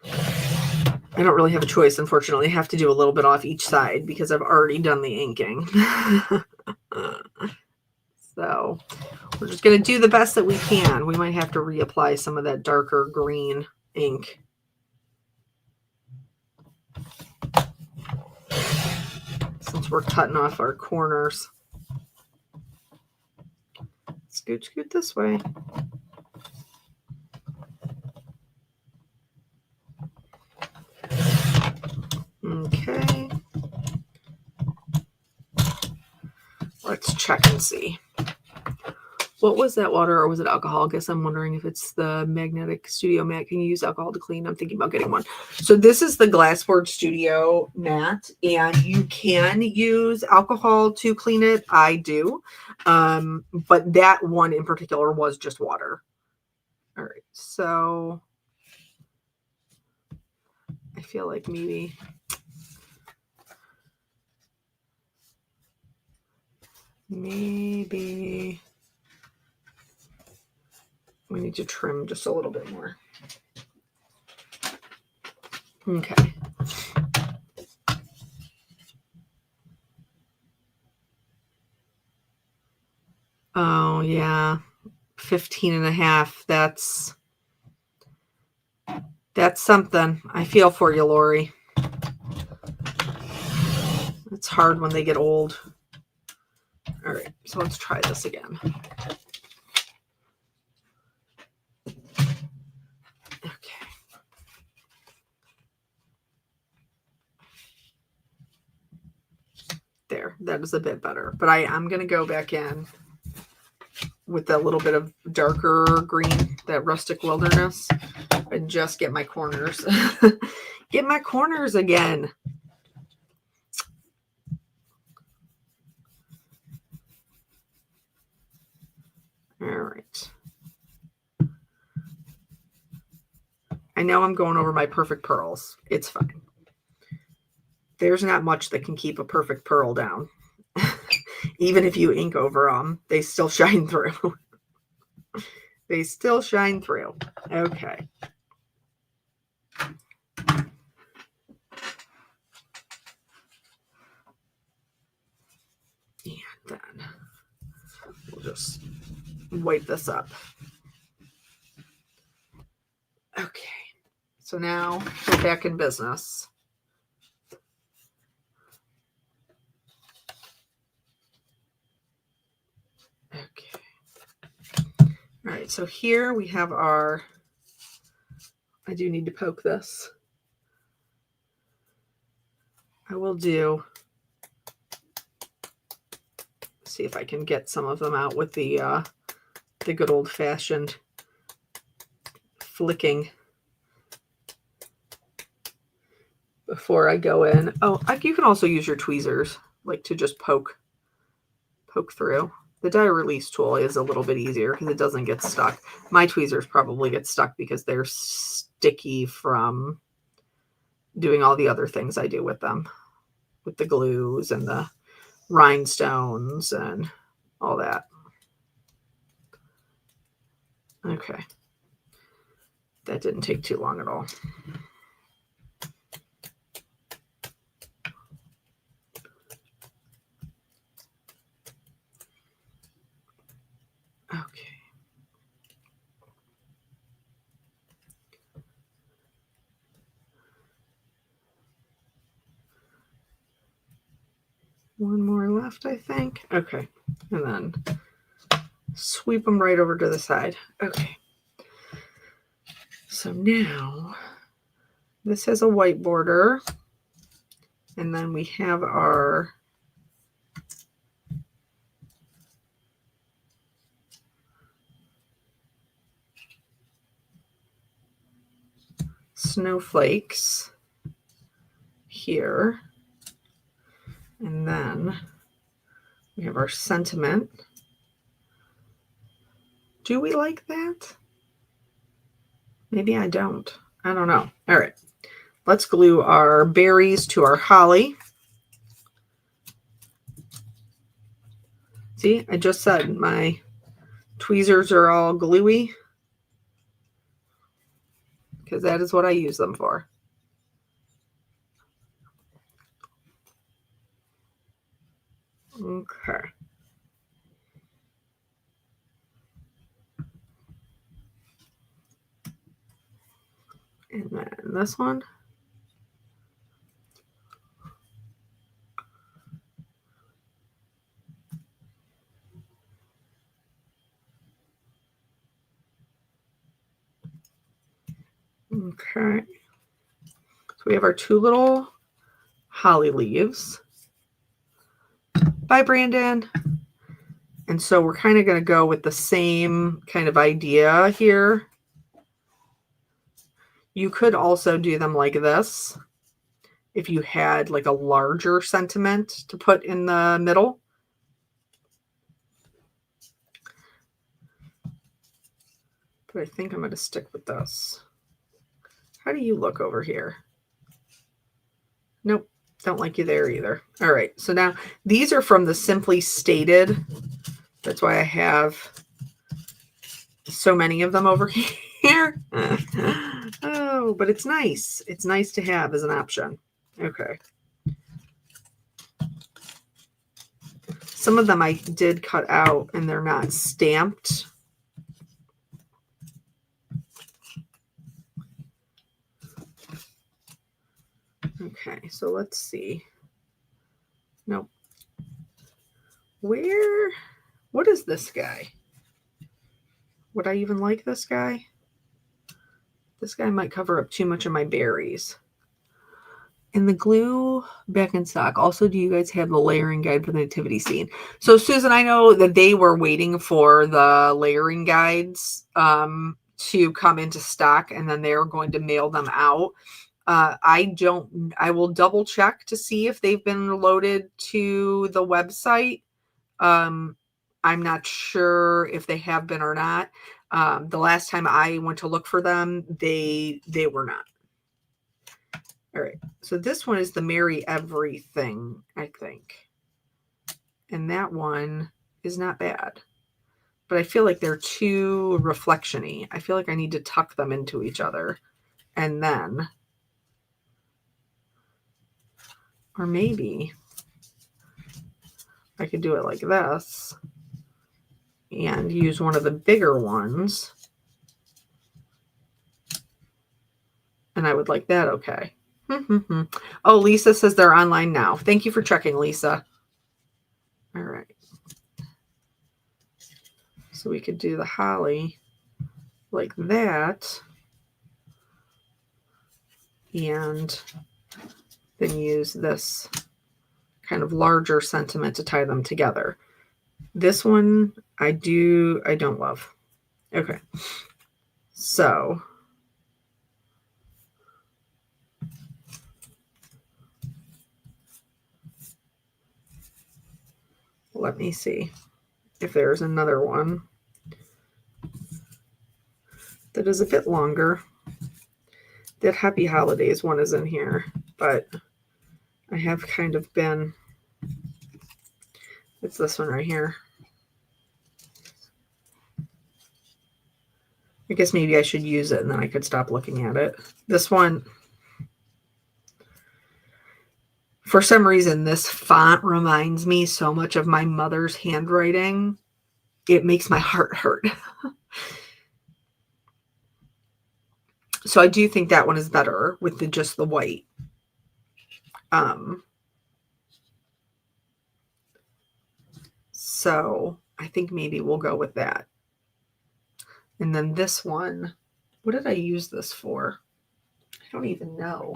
I don't really have a choice, unfortunately. I have to do a little bit off each side because I've already done the inking. So we're just going to do the best that we can. We might have to reapply some of that darker green ink. Since we're cutting off our corners. Scoot this way. Okay. Let's check and see. What was that water, or was it alcohol? I guess I'm wondering if it's the Magnetic Studio mat. Can you use alcohol to clean? I'm thinking about getting one. So this is the Glassboard Studio mat, and you can use alcohol to clean it. I do. But that one in particular was just water. All right. So I feel like maybe Maybe we need to trim just a little bit more. Okay. Oh, yeah. 15.5. That's something. I feel for you, Lori. It's hard when they get old. All right, so let's try this again. Okay. There, that is a bit better. But I'm going to go back in with that little bit of darker green, that rustic wilderness, and just get my corners. Get my corners again. All right. I know I'm going over my perfect pearls. It's fine. There's not much that can keep a perfect pearl down. Even if you ink over them, they still shine through. They still shine through. Okay. And then we'll just wipe this up. Okay. So now we're back in business. Okay. All right. So here we have our, I do need to poke this. I will do, see if I can get some of them out with the good old fashioned flicking before I go in. Oh, you can also use your tweezers, like to just poke through. The die release tool is a little bit easier because it doesn't get stuck. My tweezers probably get stuck because they're sticky from doing all the other things I do with them, with the glues and the rhinestones and all that. Okay. That didn't take too long at all. Okay. One more left, I think. Okay. And then sweep them right over to the side. Okay. So now this has a white border. And then we have our snowflakes here. And then we have our sentiment. Do we like that? Maybe I don't. I don't know. All right. Let's glue our berries to our holly. See, I just said my tweezers are all gluey because that is what I use them for. Okay. And then this one. Okay. So we have our two little holly leaves. Bye, Brandon. And so we're kind of going to go with the same kind of idea here. You could also do them like this if you had like a larger sentiment to put in the middle. But I think I'm going to stick with this. How do you look over here? Nope. Don't like you there either. All right. So now these are from the Simply Stated. That's why I have so many of them over here. Oh, but it's nice. It's nice to have as an option. Okay. Some of them I did cut out and they're not stamped. Okay, so let's see. Nope. What is this guy? Would I even like this guy? This guy might cover up too much of my berries. And the glue back in stock. Also, do you guys have the layering guide for the nativity scene? So, Susan, I know that they were waiting for the layering guides to come into stock, and then they're going to mail them out. I will double check to see if they've been loaded to the website. I'm not sure if they have been or not. The last time I went to look for them, they were not. All right. So this one is the Merry Everything, I think. And that one is not bad. But I feel like they're too reflection-y. I feel like I need to tuck them into each other. And then, or maybe I could do it like this and use one of the bigger ones. And I would like that, okay. Oh, Lisa says they're online now. Thank you for checking, Lisa. All right. So we could do the holly like that. And then use this kind of larger sentiment to tie them together. This one I don't love. Okay. So let me see if there's another one that is a bit longer. That Happy Holidays one is in here, but I have kind of been, it's this one right here. I guess maybe I should use it and then I could stop looking at it. This one, for some reason, this font reminds me so much of my mother's handwriting. It makes my heart hurt. So I do think that one is better with just the white. So I think maybe we'll go with that. And then this one, what did I use this for? I don't even know.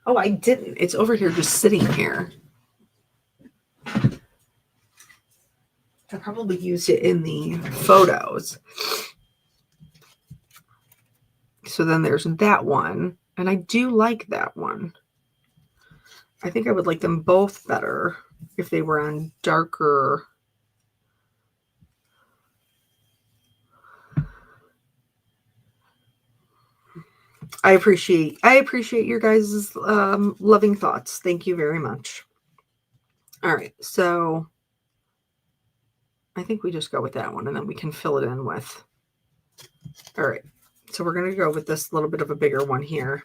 Oh, I didn't. It's over here just sitting here. I probably used it in the photos. So then there's that one. And I do like that one. I think I would like them both better if they were on darker. I appreciate your guys' loving thoughts. Thank you very much. All right, so I think we just go with that one and then we can fill it in with. All right, so we're going to go with this little bit of a bigger one here.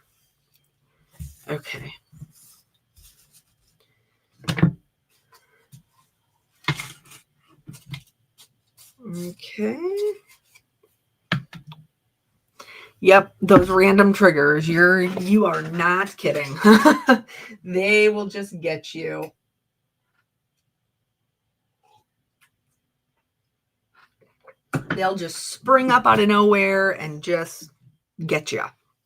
Okay. Okay. Yep, those random triggers. You are not kidding. They will just get you. They'll just spring up out of nowhere and just get you.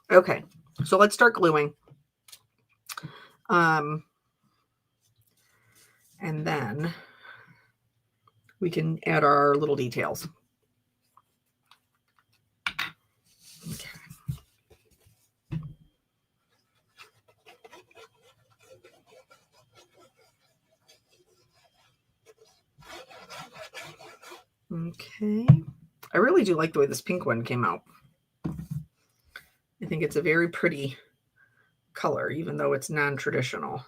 Okay, so let's start gluing. And then we can add our little details. Okay. Okay. I really do like the way this pink one came out. I think it's a very pretty color, even though it's non-traditional.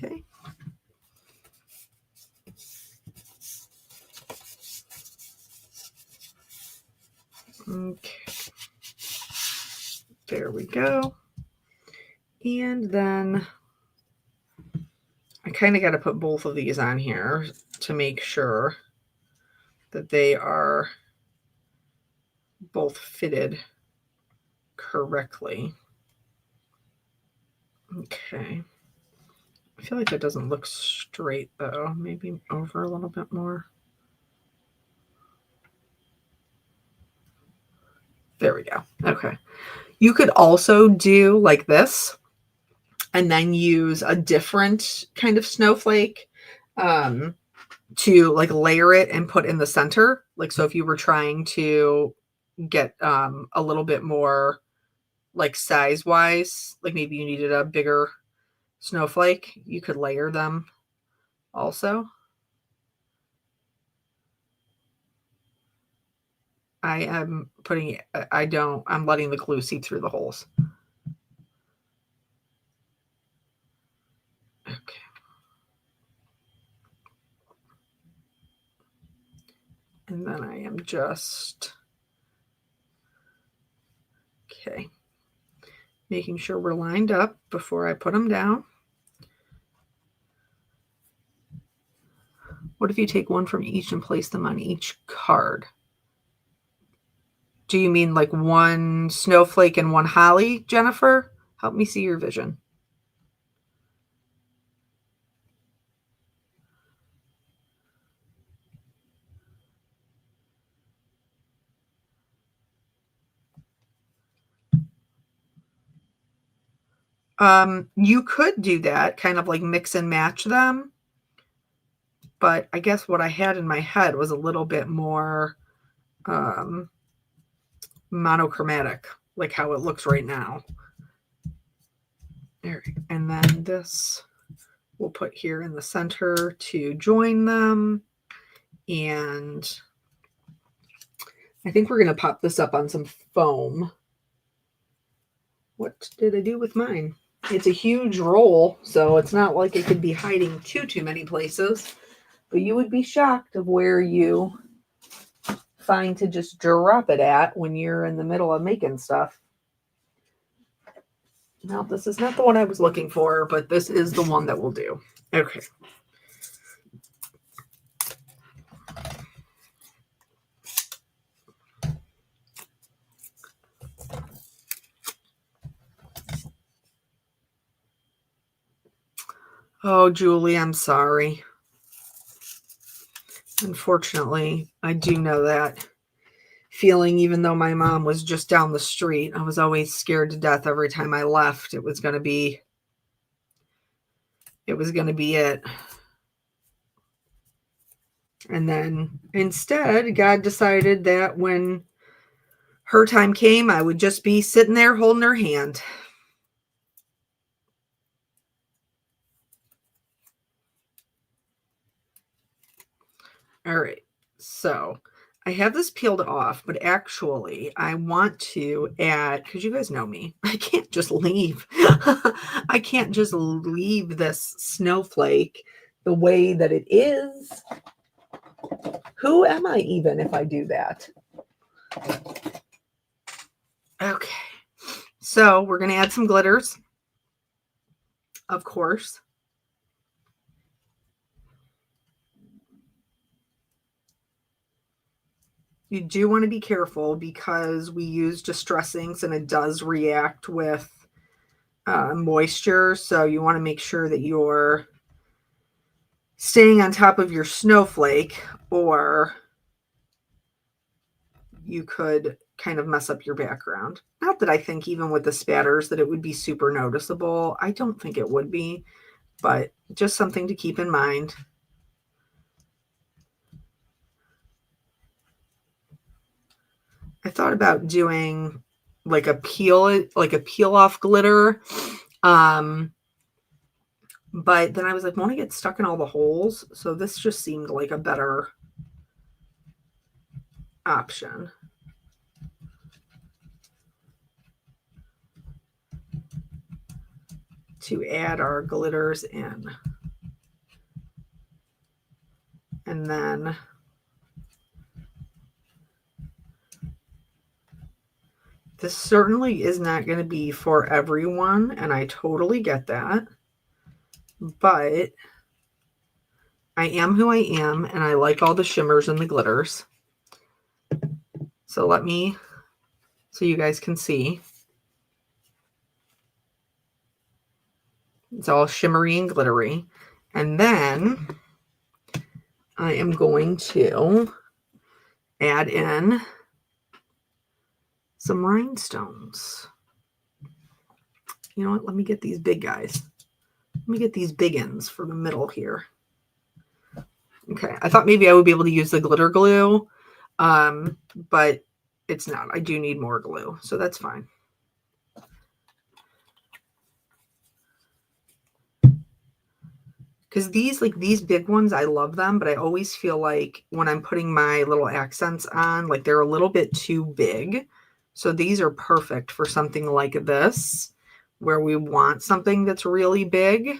Okay. Okay. There we go. And then I kind of got to put both of these on here to make sure that they are both fitted correctly. Okay. I feel like that doesn't look straight though. Maybe over a little bit more. There we go. Okay. You could also do like this and then use a different kind of snowflake to like layer it and put in the center. Like, so if you were trying to get a little bit more like size wise, like maybe you needed a bigger snowflake, you could layer them also. I am putting, I'm letting the glue seep through the holes. Okay. And then I am just, okay, making sure we're lined up before I put them down. What if you take one from each and place them on each card? Do you mean like one snowflake and one holly, Jennifer? Help me see your vision. You could do that, kind of like mix and match them. But I guess what I had in my head was a little bit more monochromatic, like how it looks right now. There, and then this we'll put here in the center to join them. And I think we're going to pop this up on some foam. What did I do with mine? It's a huge roll, so it's not like it could be hiding too many places. But you would be shocked of where you find to just drop it at when you're in the middle of making stuff. Now, this is not the one I was looking for, but this is the one that will do. Okay. Oh, Julie, I'm sorry. Unfortunately, I do know that feeling, even though my mom was just down the street. I was always scared to death every time I left. It was going to be it. And then instead, God decided that when her time came, I would just be sitting there holding her hand. All right. So I have this peeled off, but actually I want to add, because you guys know me, I can't just leave. I can't just leave this snowflake the way that it is. Who am I even if I do that? Okay. So we're going to add some glitters, of course. You do want to be careful because we use distress inks and it does react with moisture. So you want to make sure that you're staying on top of your snowflake, or you could kind of mess up your background. Not that I think even with the spatters that it would be super noticeable. I don't think it would be, but just something to keep in mind. I thought about doing like a peel off glitter. But then I was like, won't I get stuck in all the holes? So this just seemed like a better option. To add our glitters in. And then this certainly is not going to be for everyone, and I totally get that. But I am who I am, and I like all the shimmers and the glitters. So so you guys can see. It's all shimmery and glittery. And then I am going to add in some rhinestones. You know what? Let me get these big guys. Let me get these big ends for the middle here. Okay, I thought maybe I would be able to use the glitter glue, but it's not. I do need more glue, so that's fine. Because these big ones, I love them, but I always feel like when I'm putting my little accents on, like they're a little bit too big. So these are perfect for something like this, where we want something that's really big.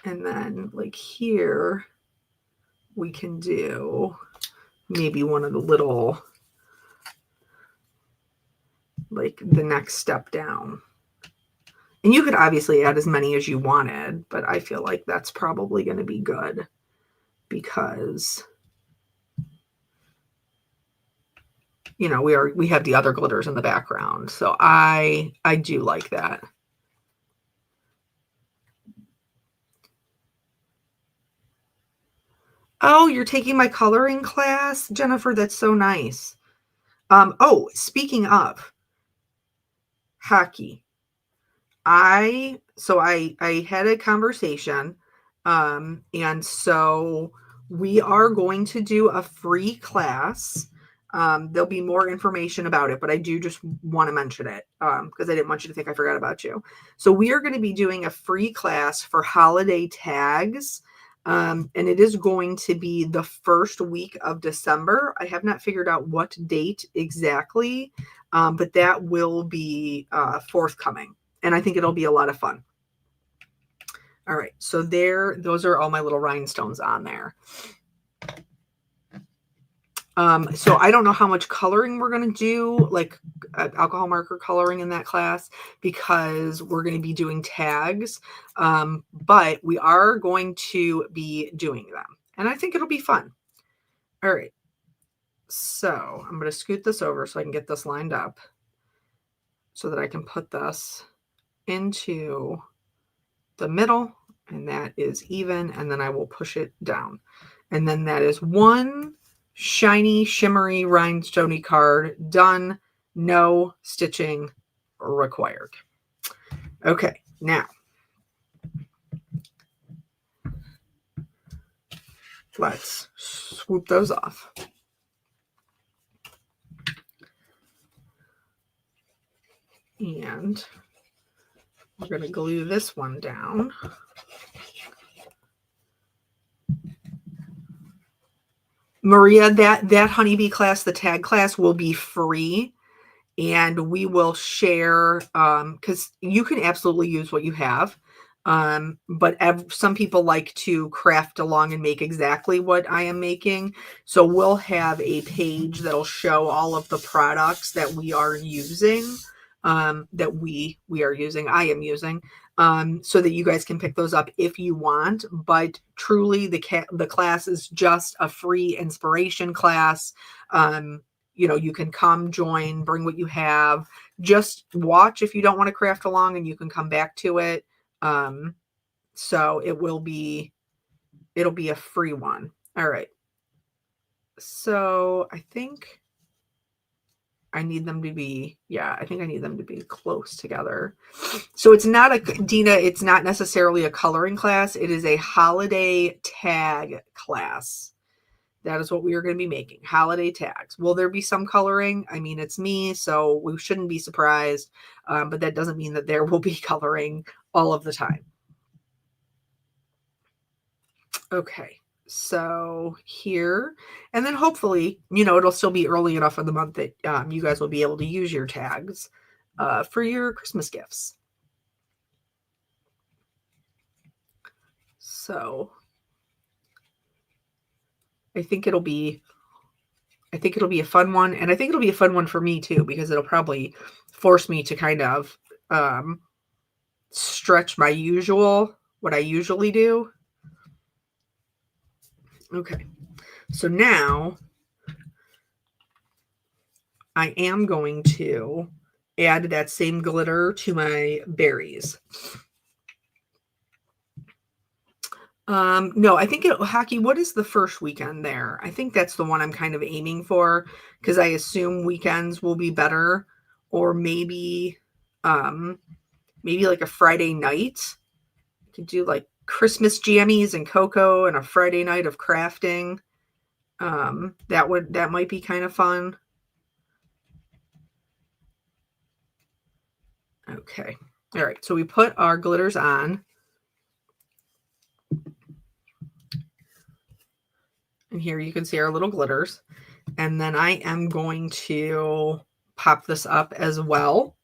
And then like here, we can do maybe one of the little, like the next step down. And you could obviously add as many as you wanted, but I feel like that's probably going to be good because, you know, we have the other glitters in the background. So I do like that. Oh, you're taking my coloring class, Jennifer. That's so nice. Oh, speaking of hockey, I had a conversation, and so we are going to do a free class. There'll be more information about it, but I do just want to mention it because I didn't want you to think I forgot about you. So we are going to be doing a free class for holiday tags. And it is going to be the first week of December. I have not figured out what date exactly, but that will be forthcoming. And I think it'll be a lot of fun. All right, so those are all my little rhinestones on there. So I don't know how much coloring we're going to do, like alcohol marker coloring in that class, because we're going to be doing tags. But we are going to be doing them, and I think it'll be fun. All right. So I'm going to scoot this over so I can get this lined up so that I can put this into the middle, and that is even, and then I will push it down. And then that is one shiny, shimmery, rhinestoney card done. No stitching required. Okay, now let's swoop those off. And we're going to glue this one down. Maria, that honeybee class, the tag class, will be free, and we will share because you can absolutely use what you have. But some people like to craft along and make exactly what I am making. So we'll have a page that'll show all of the products that we are using, I am using, so that you guys can pick those up if you want. But truly, the class is just a free inspiration class. You can come, join, bring what you have, just watch if you don't want to craft along, and you can come back to it. So it'll be a free one. All right. So I think I need them to be, I think I need them to be close together. So it's not Dina, it's not necessarily a coloring class. It is a holiday tag class. That is what we are going to be making, holiday tags. Will there be some coloring? I mean, it's me, so we shouldn't be surprised. But that doesn't mean that there will be coloring all of the time. Okay, so here, and then hopefully, it'll still be early enough in the month that you guys will be able to use your tags for your Christmas gifts. So I think it'll be a fun one, and I think it'll be a fun one for me too, because it'll probably force me to kind of stretch what I usually do. Okay, so now I am going to add that same glitter to my berries. No, I think Hockey, what is the first weekend there? I think that's the one I'm kind of aiming for, because I assume weekends will be better, or maybe like a Friday night. I could do like Christmas jammies and cocoa and a Friday night of crafting. That might be kind of fun. Okay. All right. So we put our glitters on. And here you can see our little glitters. And then I am going to pop this up as well.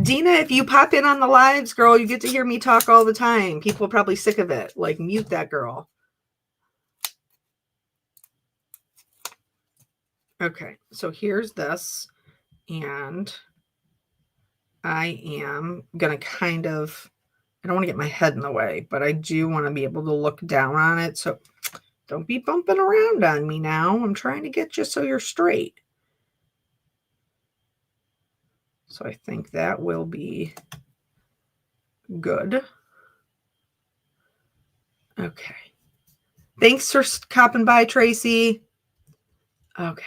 Dina, if you pop in on the lives, girl, you get to hear me talk all the time. People are probably sick of it. Like, mute that girl. Okay, so here's this. And I am going to I don't want to get my head in the way, but I do want to be able to look down on it. So don't be bumping around on me now. I'm trying to get you so you're straight. So I think that will be good. Okay. Thanks for copping by, Tracy. Okay.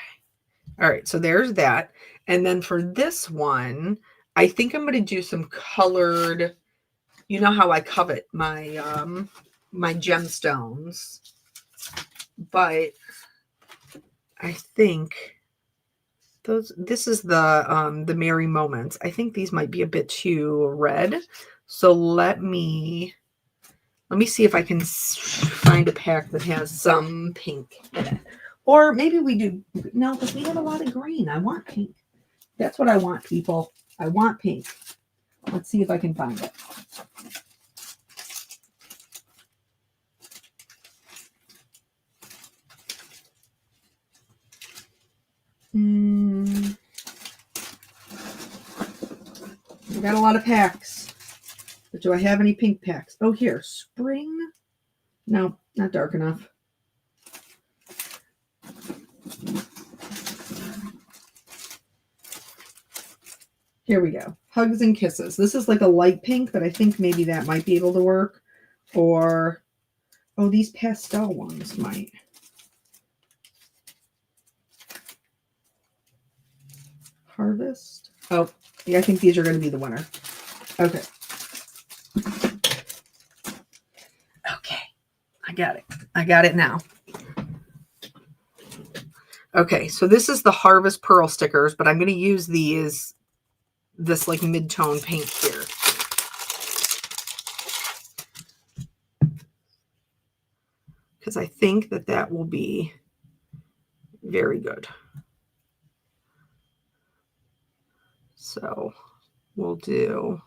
All right. So there's that. And then for this one, I think I'm going to do some colored. You know how I covet my my gemstones, but I think this is the Merry Moments. I think these might be a bit too red. So let me see if I can find a pack that has some pink in it. Or maybe we do. No, because we have a lot of green. I want pink. That's what I want, people. I want pink. Let's see if I can find it. I got a lot of packs. But do I have any pink packs? Oh, here. Spring. No, not dark enough. Here we go. Hugs and Kisses. This is like a light pink, but I think maybe that might be able to work. Or, oh, these pastel ones might. Harvest. Oh, yeah, I think these are going to be the winner. Okay. Okay. I got it. I got it now. Okay, so this is the Harvest Pearl stickers, but I'm going to use this like mid-tone pink here. Because I think that will be very good. So we'll do,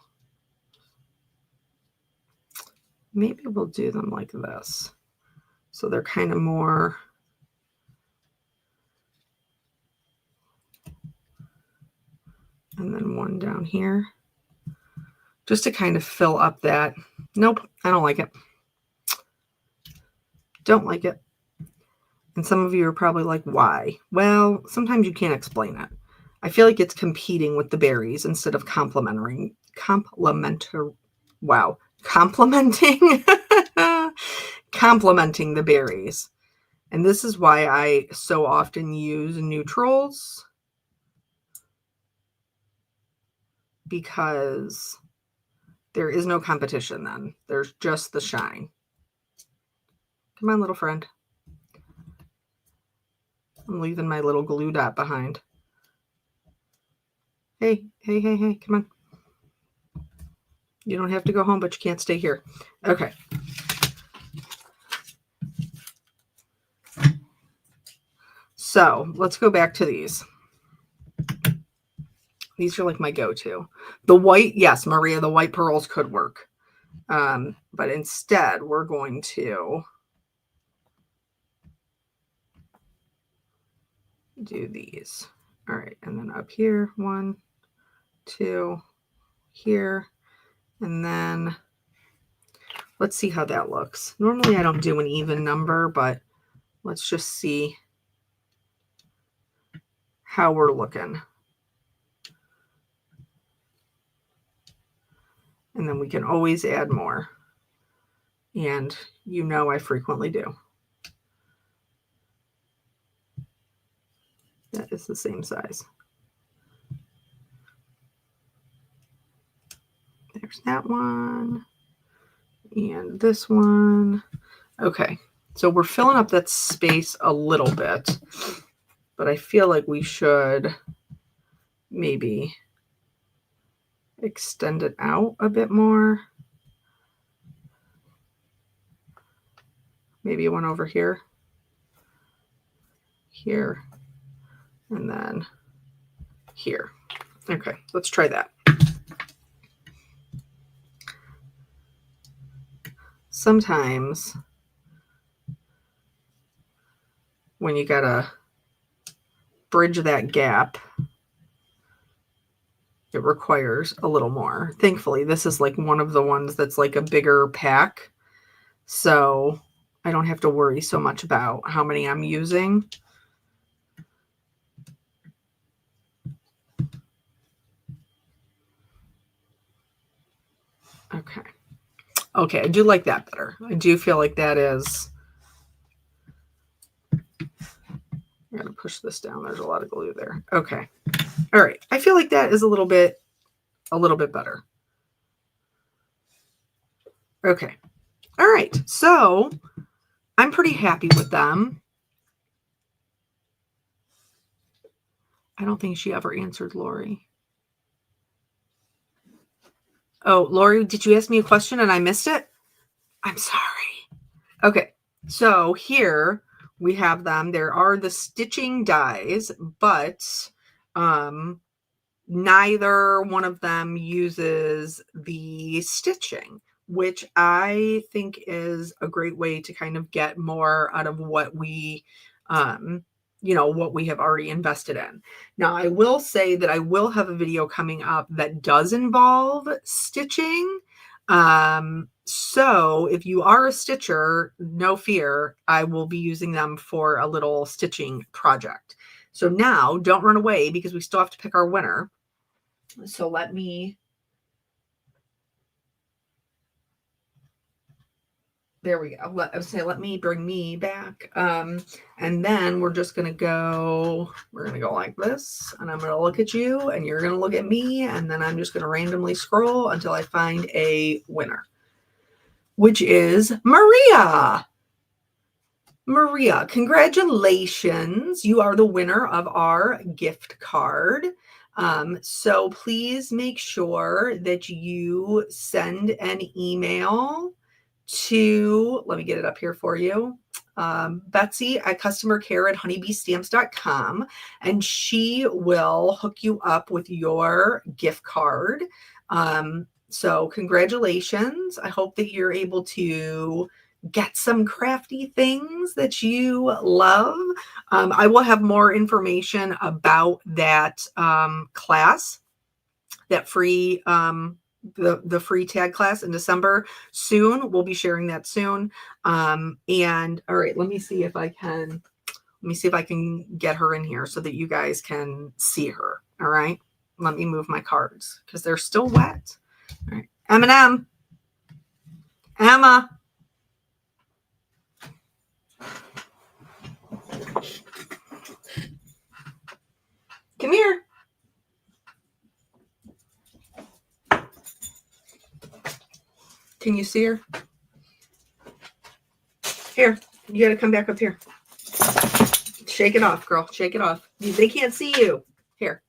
maybe we'll do them like this. So they're kind of more, and then one down here, just to kind of fill up that. Nope, I don't like it. Don't like it. And some of you are probably like, why? Well, sometimes you can't explain it. I feel like it's competing with the berries instead of complementing the berries. And this is why I so often use neutrals, because there is no competition then. There's just the shine. Come on, little friend. I'm leaving my little glue dot behind. Hey, hey, hey, hey, come on. You don't have to go home, but you can't stay here. Okay. So let's go back to these. These are like my go-to. The white, yes, Maria, the white pearls could work. But instead, we're going to do these. All right, and then up here, 1, 2, here, and then let's see how that looks. Normally, I don't do an even number, but let's just see how we're looking. And then we can always add more. And you know I frequently do. That is the same size. There's that one. And this one. Okay. So we're filling up that space a little bit. But I feel like we should maybe extend it out a bit more. Maybe one over here. Here. And then here. Okay, let's try that. Sometimes when you gotta bridge that gap, it requires a little more. Thankfully, this is like one of the ones that's like a bigger pack. So I don't have to worry so much about how many I'm using. Okay. Okay, I do like that better. I do feel like that is... I'm going to push this down. There's a lot of glue there. Okay. All right. I feel like that is a little bit better. Okay. All right. So I'm pretty happy with them. I don't think she ever answered Lori. Oh, Lori, did you ask me a question and I missed it? I'm sorry. Okay. So here we have them. There are the stitching dies, but neither one of them uses the stitching, which I think is a great way to kind of get more out of what we, what we have already invested in. Now, I will say that I will have a video coming up that does involve stitching. So if you are a stitcher, no fear, I will be using them for a little stitching project. So now don't run away because we still have to pick our winner. So let me, there we go. Let me bring me back. And then we're just going to go, like this, and I'm going to look at you and you're going to look at me. And then I'm just going to randomly scroll until I find a winner, which is Maria. Maria, congratulations. You are the winner of our gift card. So please make sure that you send an email to, let me get it up here for you, Betsy at customercare@honeybeestamps.com, and she will hook you up with your gift card. So congratulations. I hope that you're able to get some crafty things that you love. I will have more information about that class, that free the free tag class in December soon. We'll be sharing that soon. And all right, let me see if I can get her in here so that you guys can see her. All right, let me move my cards because they're still wet. All right, M&M, Emma. Come here. Can you see her? Here, you got to come back up here. Shake it off, girl. Shake it off. They can't see you. Here.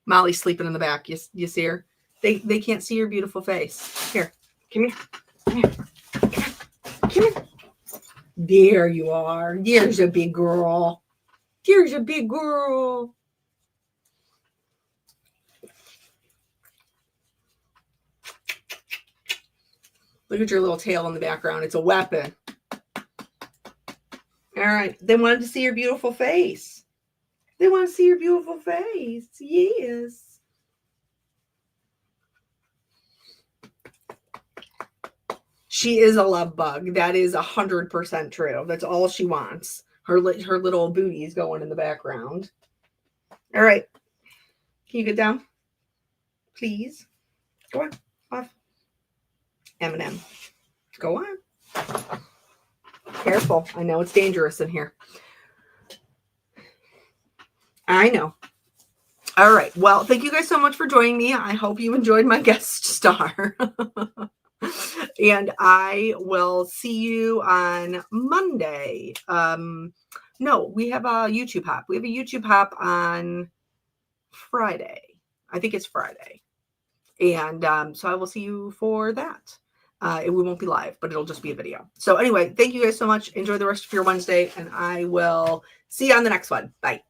Molly's sleeping in the back. You see her? They can't see your beautiful face. Here. Come here. Come here. Come here. Come here. There you are. There's a big girl. Here's a big girl. Look at your little tail in the background. It's a weapon. All right. They wanted to see your beautiful face. They want to see your beautiful face. Yes. She is a love bug. That is 100% true. That's all she wants. Her little booty's going in the background. All right. Can you get down? Please. Go on. Off. M&M. Go on. Careful. I know it's dangerous in here. I know. All right. Well, thank you guys so much for joining me. I hope you enjoyed my guest star. And I will see you on Monday. No, we have a YouTube hop. We have a YouTube hop on Friday. I think it's Friday. And so I will see you for that. We won't be live, but it'll just be a video. So anyway, thank you guys so much. Enjoy the rest of your Wednesday, and I will see you on the next one. Bye.